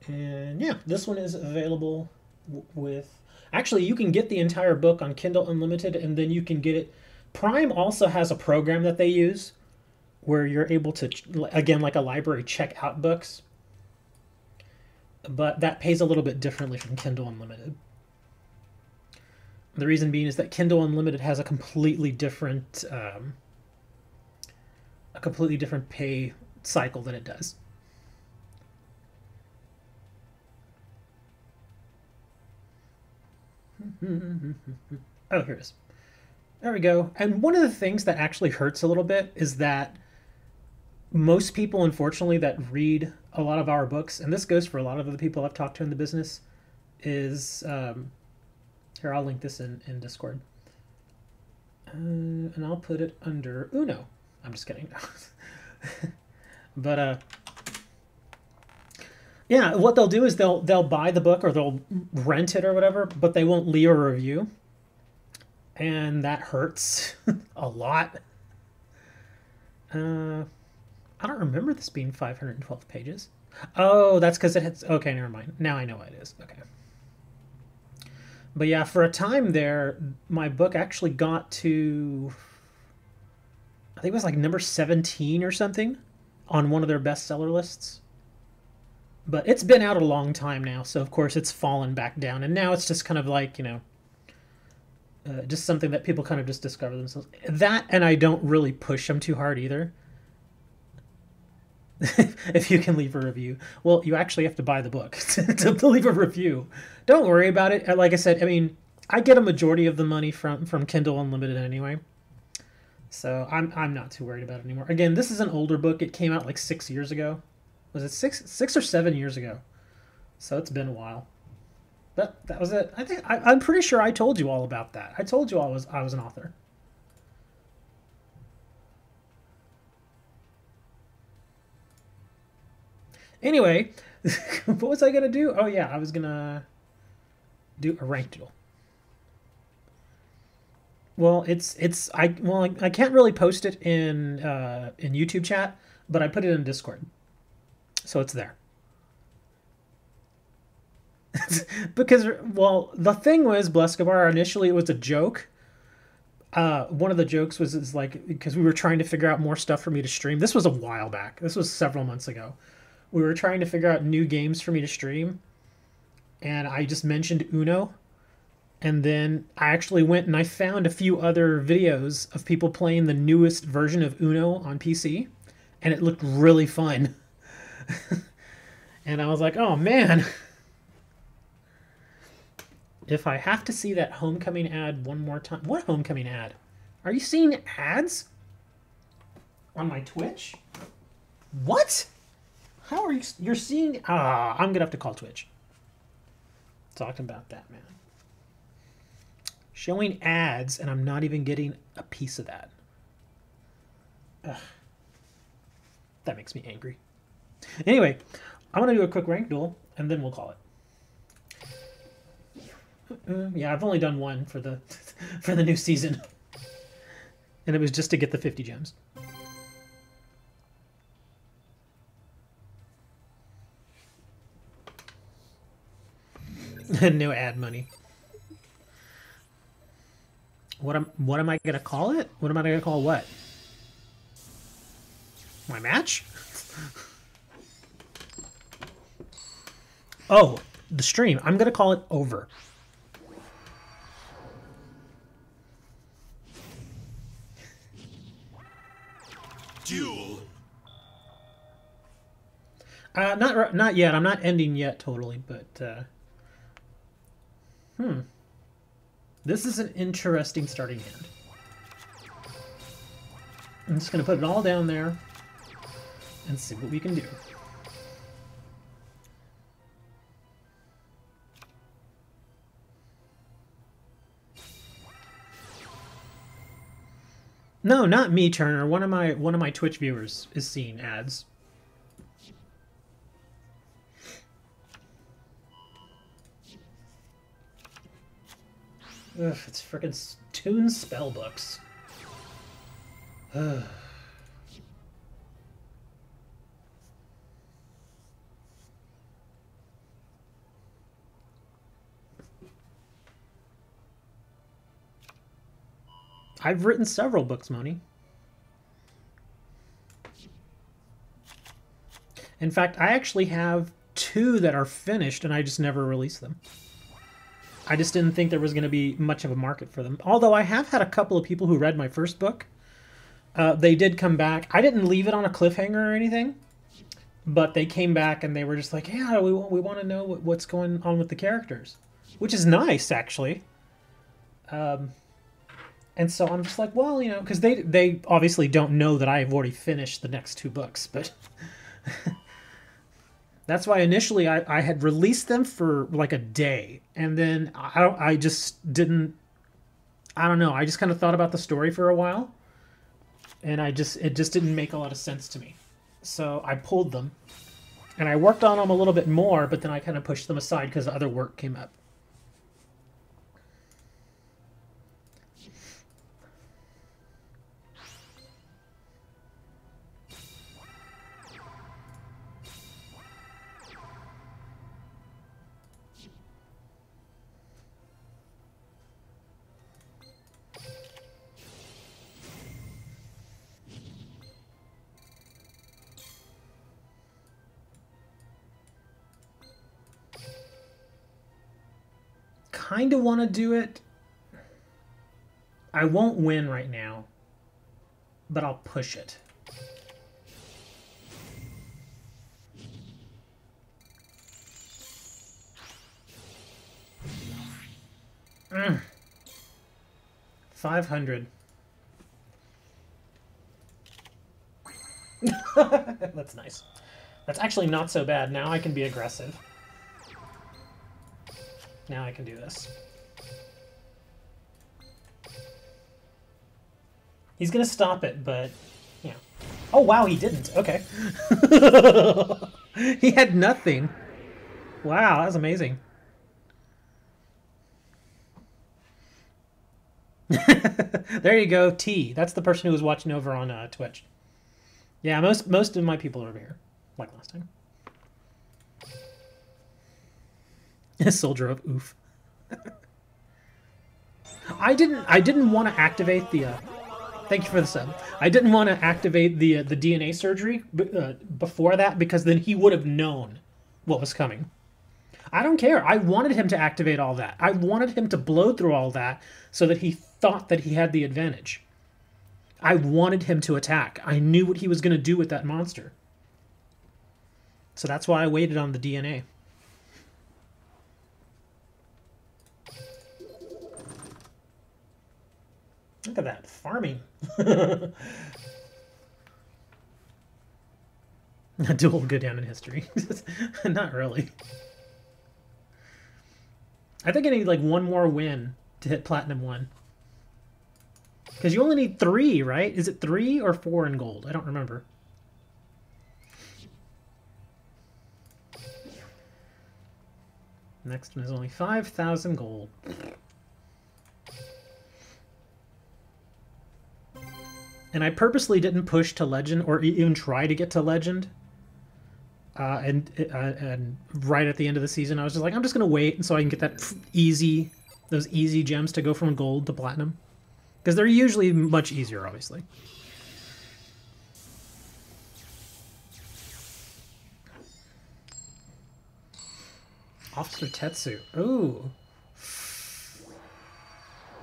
And yeah, this one is available with. Actually, you can get the entire book on Kindle Unlimited, and then you can get it. Prime also has a program that they use where you're able to, again, like a library, check out books. But that pays a little bit differently from Kindle Unlimited. The reason being is that Kindle Unlimited has a completely different pay cycle than it does. Oh, here it is. There we go. And one of the things that actually hurts a little bit is that most people, unfortunately, that read a lot of our books, and this goes for a lot of the people I've talked to in the business, is here, I'll link this in Discord. And I'll put it under Uno. I'm just kidding. But yeah, what they'll do is they'll buy the book or they'll rent it or whatever, but they won't leave a review, and that hurts a lot. I don't remember this being 512 pages. Oh, that's because it hits. Okay, never mind. Now I know what it is. Okay. But yeah, for a time there, my book actually got to, I think it was like number 17 or something on one of their bestseller lists. But it's been out a long time now, so of course it's fallen back down. And now it's just kind of like, just something that people kind of just discover themselves. That, and I don't really push them too hard either. If you can leave a review. Well, you actually have to buy the book to leave a review. Don't worry about it. Like I said, I mean, I get a majority of the money from Kindle Unlimited anyway. So I'm not too worried about it anymore. Again, this is an older book. It came out like 6 years ago. Was it six or 7 years ago? So it's been a while. But that was it. I'm pretty sure I told you all about that. I told you I was an author. Anyway, what was I gonna do? Oh yeah, I was gonna do a ranked duel. Well, I can't really post it in YouTube chat, but I put it in Discord, so it's there. Because, well, the thing was, Blescobar, initially it was a joke. One of the jokes was is like, because we were trying to figure out more stuff for me to stream. This was a while back. This was several months ago. We were trying to figure out new games for me to stream, and I just mentioned Uno, and then I actually went and I found a few other videos of people playing the newest version of Uno on PC, and it looked really fun. And I was like, oh man, if I have to see that homecoming ad one more time. What homecoming ad? Are you seeing ads on my Twitch? What? How are you? You're seeing? I'm gonna have to call Twitch. Talking about that, man. Showing ads, and I'm not even getting a piece of that. Ugh. That makes me angry. Anyway, I'm gonna do a quick rank duel, and then we'll call it. Yeah, I've only done one for the for the new season, and it was just to get the 50 gems. No ad money. What am I gonna call it? What am I gonna call what? My match? Oh, the stream. I'm gonna call it over. Duel. Not yet. I'm not ending yet totally, but this is an interesting starting hand. I'm just gonna put it all down there and see what we can do. No, not me, Turner. One of my Twitch viewers is seeing ads. Ugh, it's frickin' Toon Spellbooks. I've written several books, Moni. In fact, I actually have 2 that are finished, and I just never released them. I just didn't think there was going to be much of a market for them. Although I have had a couple of people who read my first book. They did come back. I didn't leave it on a cliffhanger or anything, but they came back and they were just like, yeah, we want to know what's going on with the characters, which is nice, actually. And so I'm just like, well, you know, because they obviously don't know that I've already finished the next 2 books, but that's why initially I had released them for like a day, and then I just didn't. I don't know. I just kind of thought about the story for a while, and it just didn't make a lot of sense to me. So I pulled them, and I worked on them a little bit more, but then I kind of pushed them aside because other work came up. Kind of want to do it. I won't win right now, but I'll push it. Mm. 500. That's nice. That's actually not so bad. Now I can be aggressive. Now I can do this. He's gonna stop it, but yeah. Oh wow, he didn't. Okay. He had nothing. Wow, that was amazing. There you go, T. That's the person who was watching over on Twitch. Yeah, most of my people are over here, like last time. Soldier of oof. I didn't want to activate the. Thank you for the sub. I didn't want to activate the DNA surgery before that, because then he would have known what was coming. I don't care. I wanted him to activate all that. I wanted him to blow through all that so that he thought that he had the advantage. I wanted him to attack. I knew what he was going to do with that monster. So that's why I waited on the DNA. Look at that, farming. A duel will go down in history. Not really. I think I need like one more win to hit Platinum 1. Because you only need 3, right? Is it 3 or 4 in gold? I don't remember. Next one is only 5,000 gold. And I purposely didn't push to Legend or even try to get to Legend. And right at the end of the season, I was just like, I'm just going to wait so I can get those easy gems to go from gold to platinum. Because they're usually much easier, obviously. Officer Tetsu. Ooh.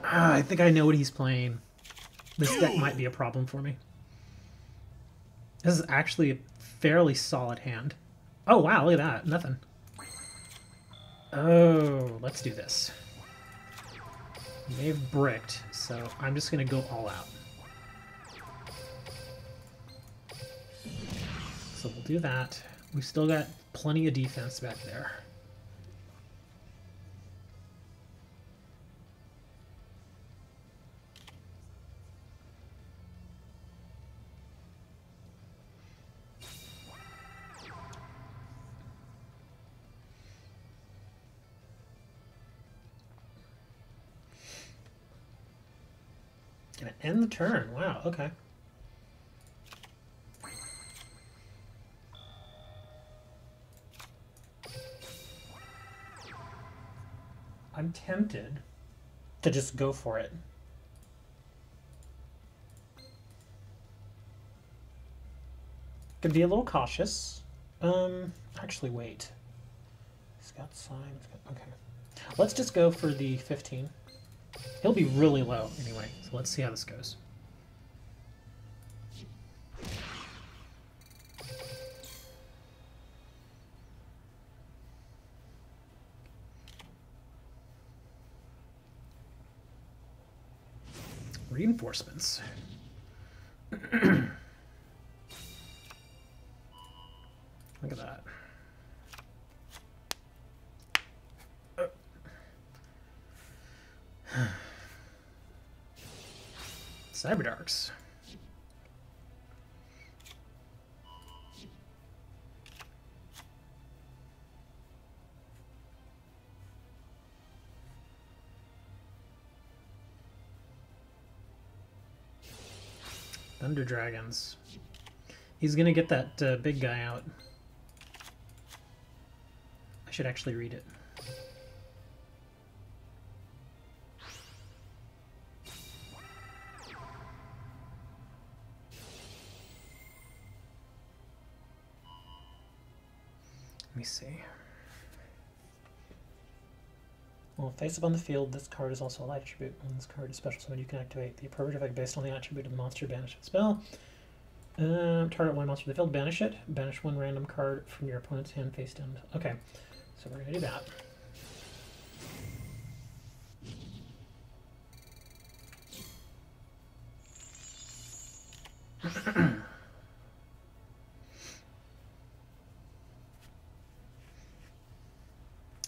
I think I know what he's playing. This deck might be a problem for me. This is actually a fairly solid hand. Oh, wow, look at that. Nothing. Oh, let's do this. They've bricked, so I'm just going to go all out. So we'll do that. We've still got plenty of defense back there. Gonna end the turn. Wow, okay. I'm tempted to just go for it. Gonna be a little cautious. Actually, wait. He's got signs. Okay. Let's just go for the 15. He'll be really low anyway, so let's see how this goes. Reinforcements. Look at that. Cyberdarks. Thunder Dragons. He's gonna get that big guy out. I should actually read it. Let me see. Well, face up on the field, this card is also a light attribute. When this card is special summon, you can activate the appropriate effect based on the attribute of the monster banishment spell. Target one monster of the field, banish it. Banish one random card from your opponent's hand face down. Okay, so we're going to do that.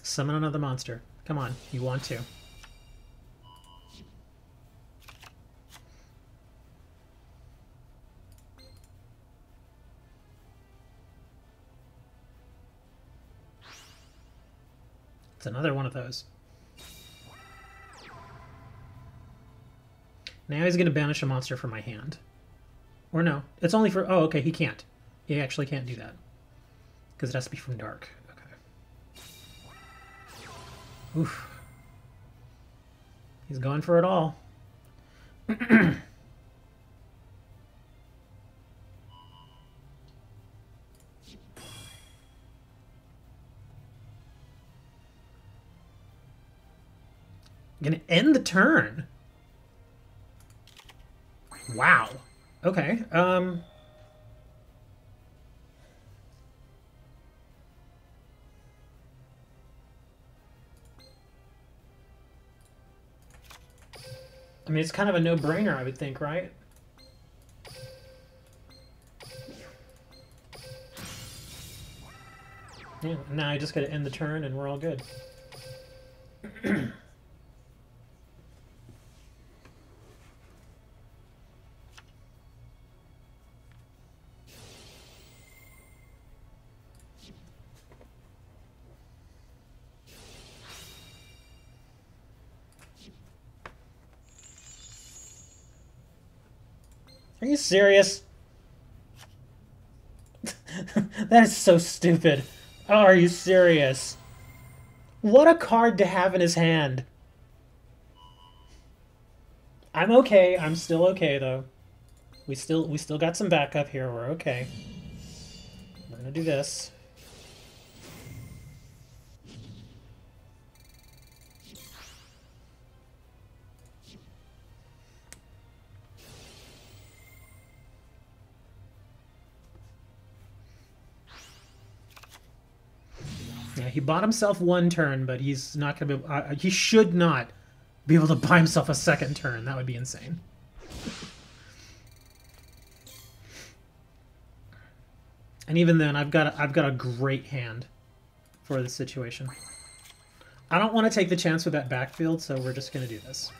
Summon another monster. Come on, you want to. It's another one of those. Now he's going to banish a monster from my hand. Or no, it's only for... Oh, okay, he can't. He actually can't do that. Because it has to be from dark. Oof. He's going for it all. Gonna end the turn. Wow. Okay. I mean, it's kind of a no-brainer, I would think, right? Yeah, now I just gotta end the turn and we're all good. Are you serious? That is so stupid. Oh, are you serious? What a card to have in his hand. I'm okay. I'm still okay though. We still got some backup here. We're okay. We're gonna do this. Yeah, he bought himself one turn, but he's not gonna be. He should not be able to buy himself a second turn. That would be insane. And even then, I've got a great hand for this situation. I don't want to take the chance with that backfield, so we're just gonna do this.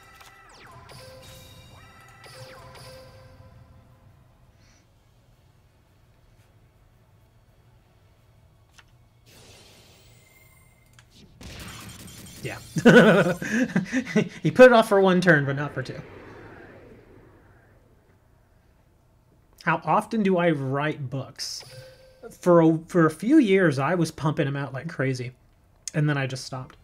Yeah. He put it off for one turn, but not for two. How often do I write books? For a few years, I was pumping them out like crazy. And then I just stopped.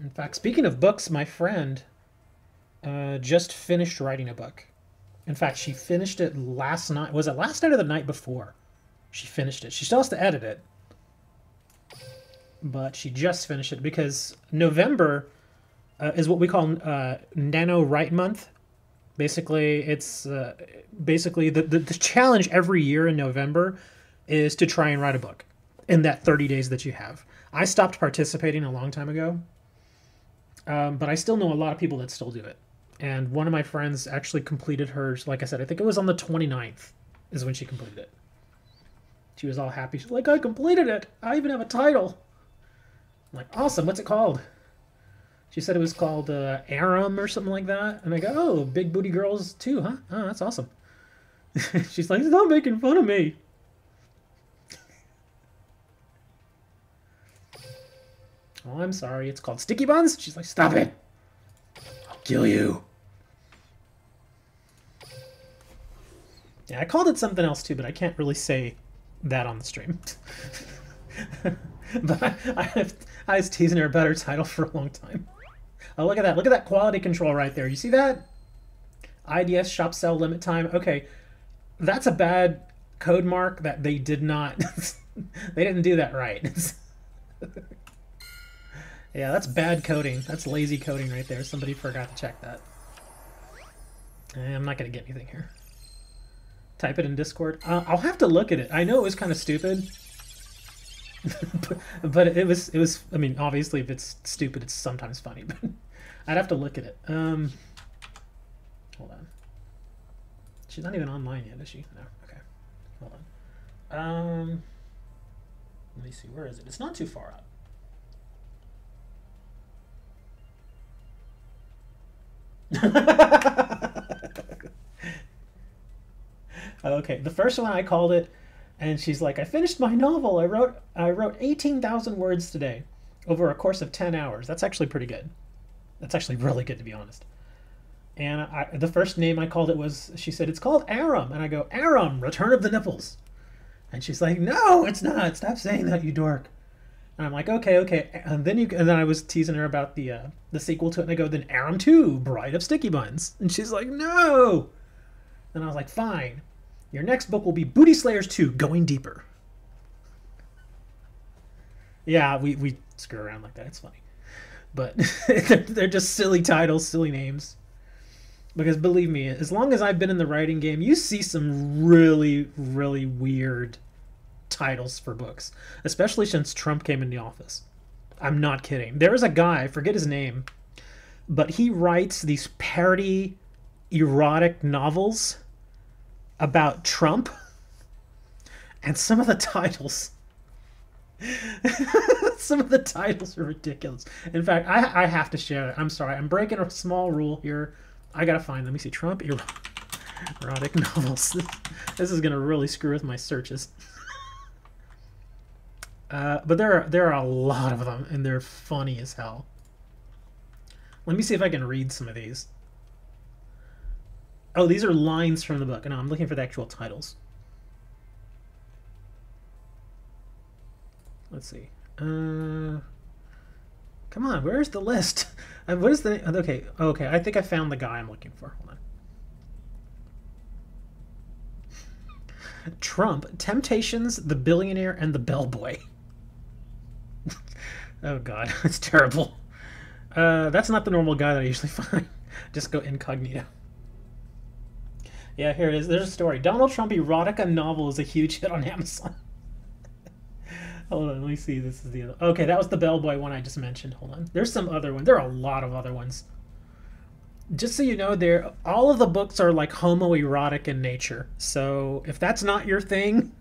In fact, speaking of books, my friend just finished writing a book. In fact, she finished it last night. Was it last night or the night before? She finished it. She still has to edit it. But she just finished it because November is what we call Nano Write Month. Basically, it's basically the challenge every year in November is to try and write a book in that 30 days that you have. I stopped participating a long time ago, but I still know a lot of people that still do it. And one of my friends actually completed hers, like I said, I think it was on the 29th is when she completed it. She was all happy. She's like, I completed it. I even have a title. I'm like, awesome. What's it called? She said it was called Aram or something like that. And I go, oh, Big Booty Girls too, huh? Oh, that's awesome. She's like, stop making fun of me. Oh, I'm sorry. It's called Sticky Buns? She's like, stop it. I'll kill you. Yeah, I called it something else too, but I can't really say that on the stream. But I was teasing her about her title for a long time. Oh, look at that. Look at that quality control right there. You see that? IDS shop sell limit time. Okay, that's a bad code mark that they did not... they didn't do that right. Yeah, that's bad coding. That's lazy coding right there. Somebody forgot to check that. I'm not going to get anything here. Type it in Discord. I'll have to look at it. I know it was kind of stupid. but it was, I mean, obviously if it's stupid, it's sometimes funny, but I'd have to look at it. Hold on. She's not even online yet, is she? No. Okay. Hold on. Let me see. Where is it? It's not too far out. Okay, the first one I called it, and she's like, I finished my novel. I wrote 18,000 words today over a course of 10 hours. That's actually pretty good. That's actually really good, to be honest. And the first name I called it was, she said, it's called Aram. And I go, Aram, Return of the Nipples. And she's like, no, it's not. Stop saying that, you dork. And I'm like, okay. And then I was teasing her about the sequel to it, and I go, then Aram 2, Bride of Sticky Buns. And she's like, no. And I was like, fine. Your next book will be Booty Slayers 2, Going Deeper. Yeah, we screw around like that. It's funny. But they're just silly titles, silly names. Because believe me, as long as I've been in the writing game, you see some really, really weird titles for books. Especially since Trump came in the office. I'm not kidding. There is a guy, I forget his name, but he writes these parody erotic novels about Trump, and some of the titles are ridiculous. In fact, I have to share it. I'm sorry, I'm breaking a small rule here. I gotta find, let me see, Trump erotic novels. This is gonna really screw with my searches. But there are a lot of them, and they're funny as hell. Let me see if I can read some of these. Oh, these are lines from the book. No, I'm looking for the actual titles. Let's see. Come on, where's the list? What is the... Okay, I think I found the guy I'm looking for. Hold on. Trump, Temptations, The Billionaire, and The Bellboy. Oh, God, it's terrible. That's not the normal guy that I usually find. Just go incognito. Yeah, here it is. There's a story. Donald Trump erotica novel is a huge hit on Amazon. Hold on, let me see. This is the other. Okay, that was the Bellboy one I just mentioned. Hold on. There's some other ones. There are a lot of other ones. Just so you know, all of the books are like homoerotic in nature. So if that's not your thing,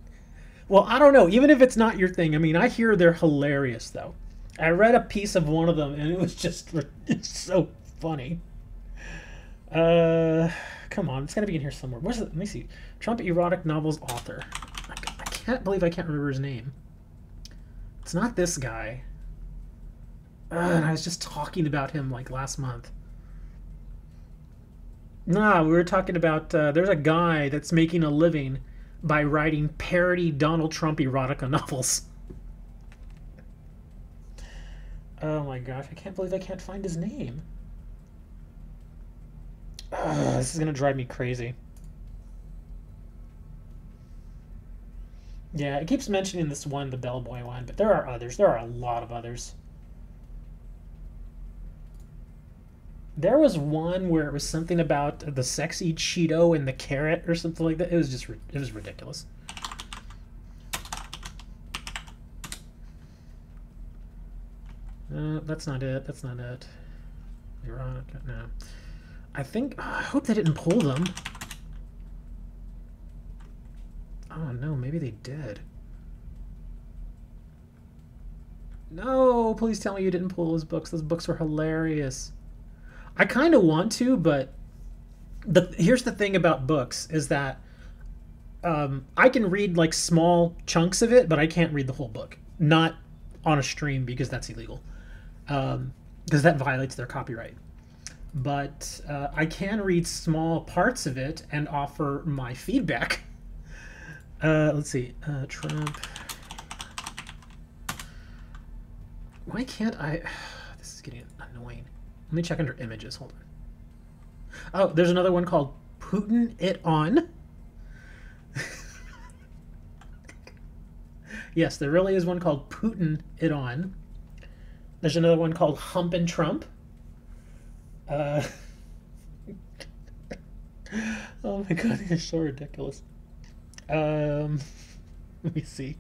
well, I don't know. Even if it's not your thing, I mean, I hear they're hilarious though. I read a piece of one of them, and it was just it's so funny. Come on, it's gotta be in here somewhere. Where's it? Let me see. Trump erotic novels author. I can't believe I can't remember his name. It's not this guy. And I was just talking about him like last month. Nah, we were talking about there's a guy that's making a living by writing parody Donald Trump erotica novels. Oh my gosh, I can't believe I can't find his name. Ugh, this is gonna drive me crazy. Yeah, it keeps mentioning this one, the bellboy one, but there are others. There are a lot of others. There was one where it was something about the sexy Cheeto and the carrot or something like that. It was just, it was ridiculous. That's not it. That's not it. Veronica, no. I think, I hope they didn't pull them. Oh no, maybe they did. No, please tell me you didn't pull those books. Those books were hilarious. I kind of want to, but here's the thing about books is that I can read like small chunks of it, but I can't read the whole book. Not on a stream because that's illegal. Because that violates their copyright. But I can read small parts of it and offer my feedback. Let's see. Trump. Why can't I? This is getting annoying. Let me check under images. Hold on. Oh, there's another one called Putin It On. Yes, there really is one called Putin It On. There's another one called Humpin' Trump. Oh my god, these are so ridiculous. Let me see.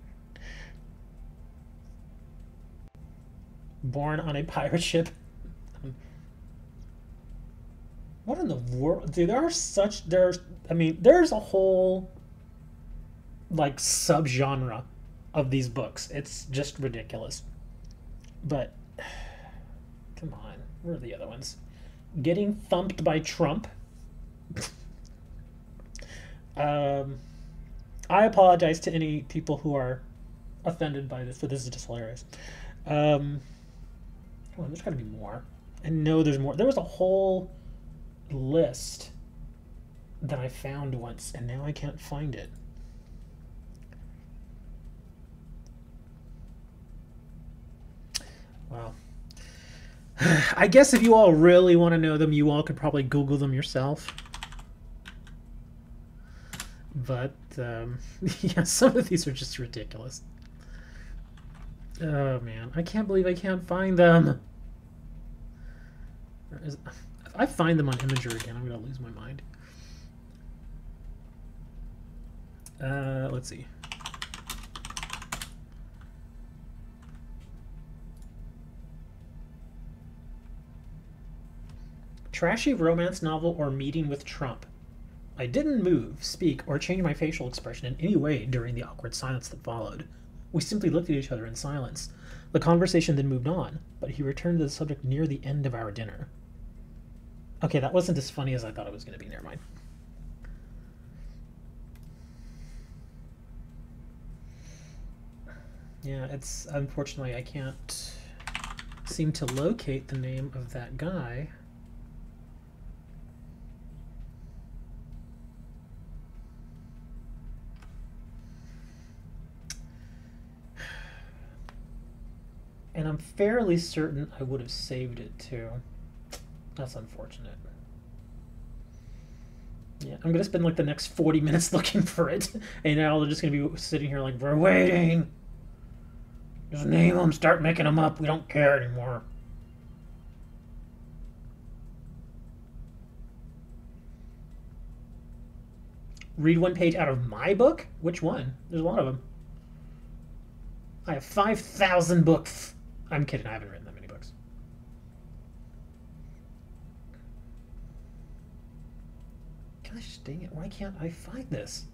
Born on a pirate ship. What in the world? Dude, there's a whole like subgenre of these books. It's just ridiculous. But come on, where are the other ones? Getting Thumped by Trump. I apologize to any people who are offended by this, but this is just hilarious. Well, there's got to be more. I know there's more. There was a whole list that I found once, and now I can't find it. Wow. I guess if you all really want to know them, you all could probably Google them yourself. But, yeah, some of these are just ridiculous. Oh, man. I can't believe I can't find them. If I find them on Imager again, I'm going to lose my mind. Let's see. Trashy romance novel or meeting with Trump. I didn't move, speak, or change my facial expression in any way during the awkward silence that followed. We simply looked at each other in silence. The conversation then moved on, but he returned to the subject near the end of our dinner. Okay, that wasn't as funny as I thought it was going to be. Never mind. Yeah, it's unfortunately I can't seem to locate the name of that guy. And I'm fairly certain I would have saved it too. That's unfortunate. Yeah, I'm gonna spend like the next 40 minutes looking for it, and now they're just gonna be sitting here like, we're waiting. Just name them, start making them up. We don't care anymore. Read one page out of my book? Which one? There's a lot of them. I have 5,000 books. I'm kidding, I haven't written that many books. Gosh dang it, why can't I find this?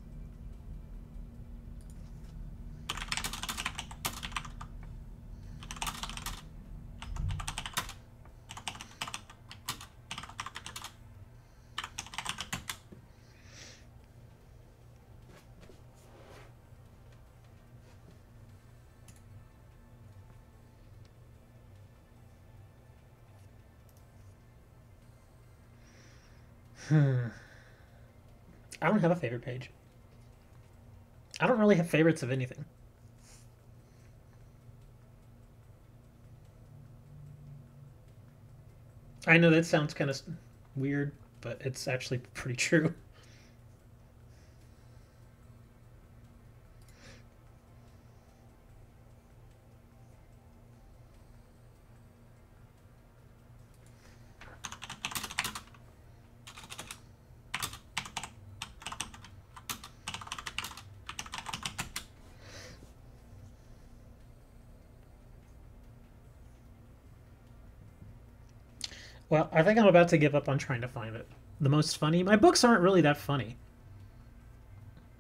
I don't have a favorite page. I don't really have favorites of anything. I know that sounds kind of weird, but it's actually pretty true. Well, I think I'm about to give up on trying to find it. The most funny. My books aren't really that funny.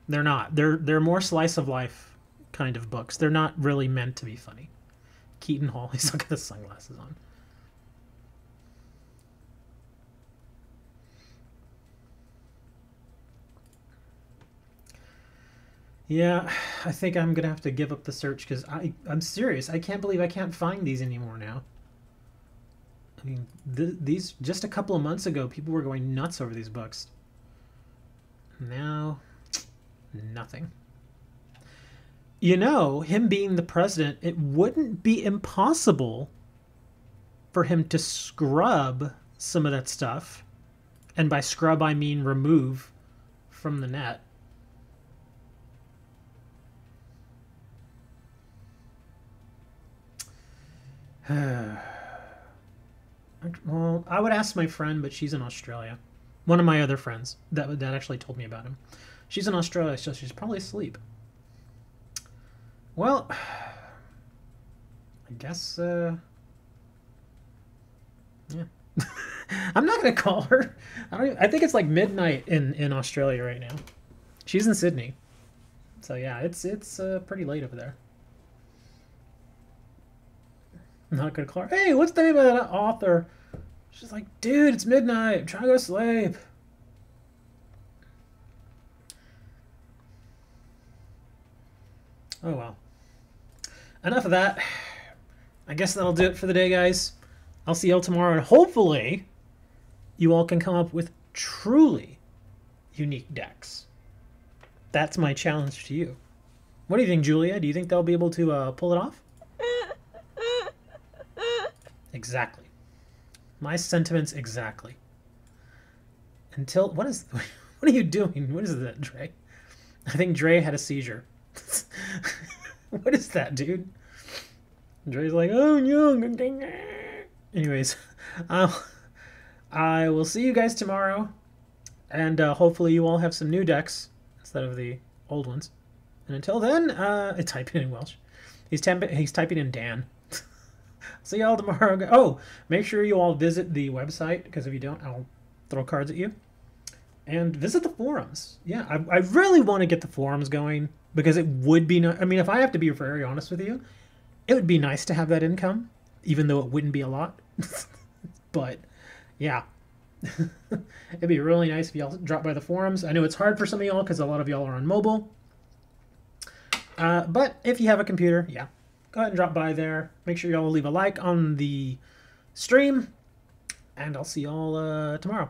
They're not. They're more slice of life kind of books. They're not really meant to be funny. Keaton Hall. He's got the sunglasses on. Yeah, I think I'm gonna have to give up the search because I'm serious. I can't believe I can't find these anymore now. I mean, these just a couple of months ago, people were going nuts over these books. Now, nothing. You know, him being the president, it wouldn't be impossible for him to scrub some of that stuff. And by scrub, I mean remove from the net. Well, I would ask my friend, but she's in Australia. One of my other friends that actually told me about him. She's in Australia, so she's probably asleep. Well, I guess, yeah. I'm not gonna call her. I think it's like midnight in Australia right now. She's in Sydney, so yeah, it's pretty late over there. I'm not gonna call her. Hey, what's the name of that author? She's like, dude, it's midnight. I'm trying to go to sleep. Oh well. Enough of that. I guess that'll do it for the day, guys. I'll see y'all tomorrow, and hopefully you all can come up with truly unique decks. That's my challenge to you. What do you think, Julia? Do you think they'll be able to pull it off? Exactly. My sentiments exactly. Until what are you doing? What is that, Dre? I think Dre had a seizure. What is that, dude? Dre's like, oh no. Anyways, I will see you guys tomorrow, and hopefully you all have some new decks instead of the old ones. And until then, it's typing in Welsh. He's typing in Dan. See y'all tomorrow. Oh, make sure you all visit the website, because if you don't, I'll throw cards at you. And visit the forums. Yeah, I really want to get the forums going, because it would be I mean, if I have to be very honest with you, it would be nice to have that income, even though it wouldn't be a lot. But yeah, it'd be really nice if y'all drop by the forums. I know it's hard for some of y'all because a lot of y'all are on mobile. But if you have a computer, yeah, go ahead and drop by there. Make sure y'all leave a like on the stream, and I'll see y'all tomorrow.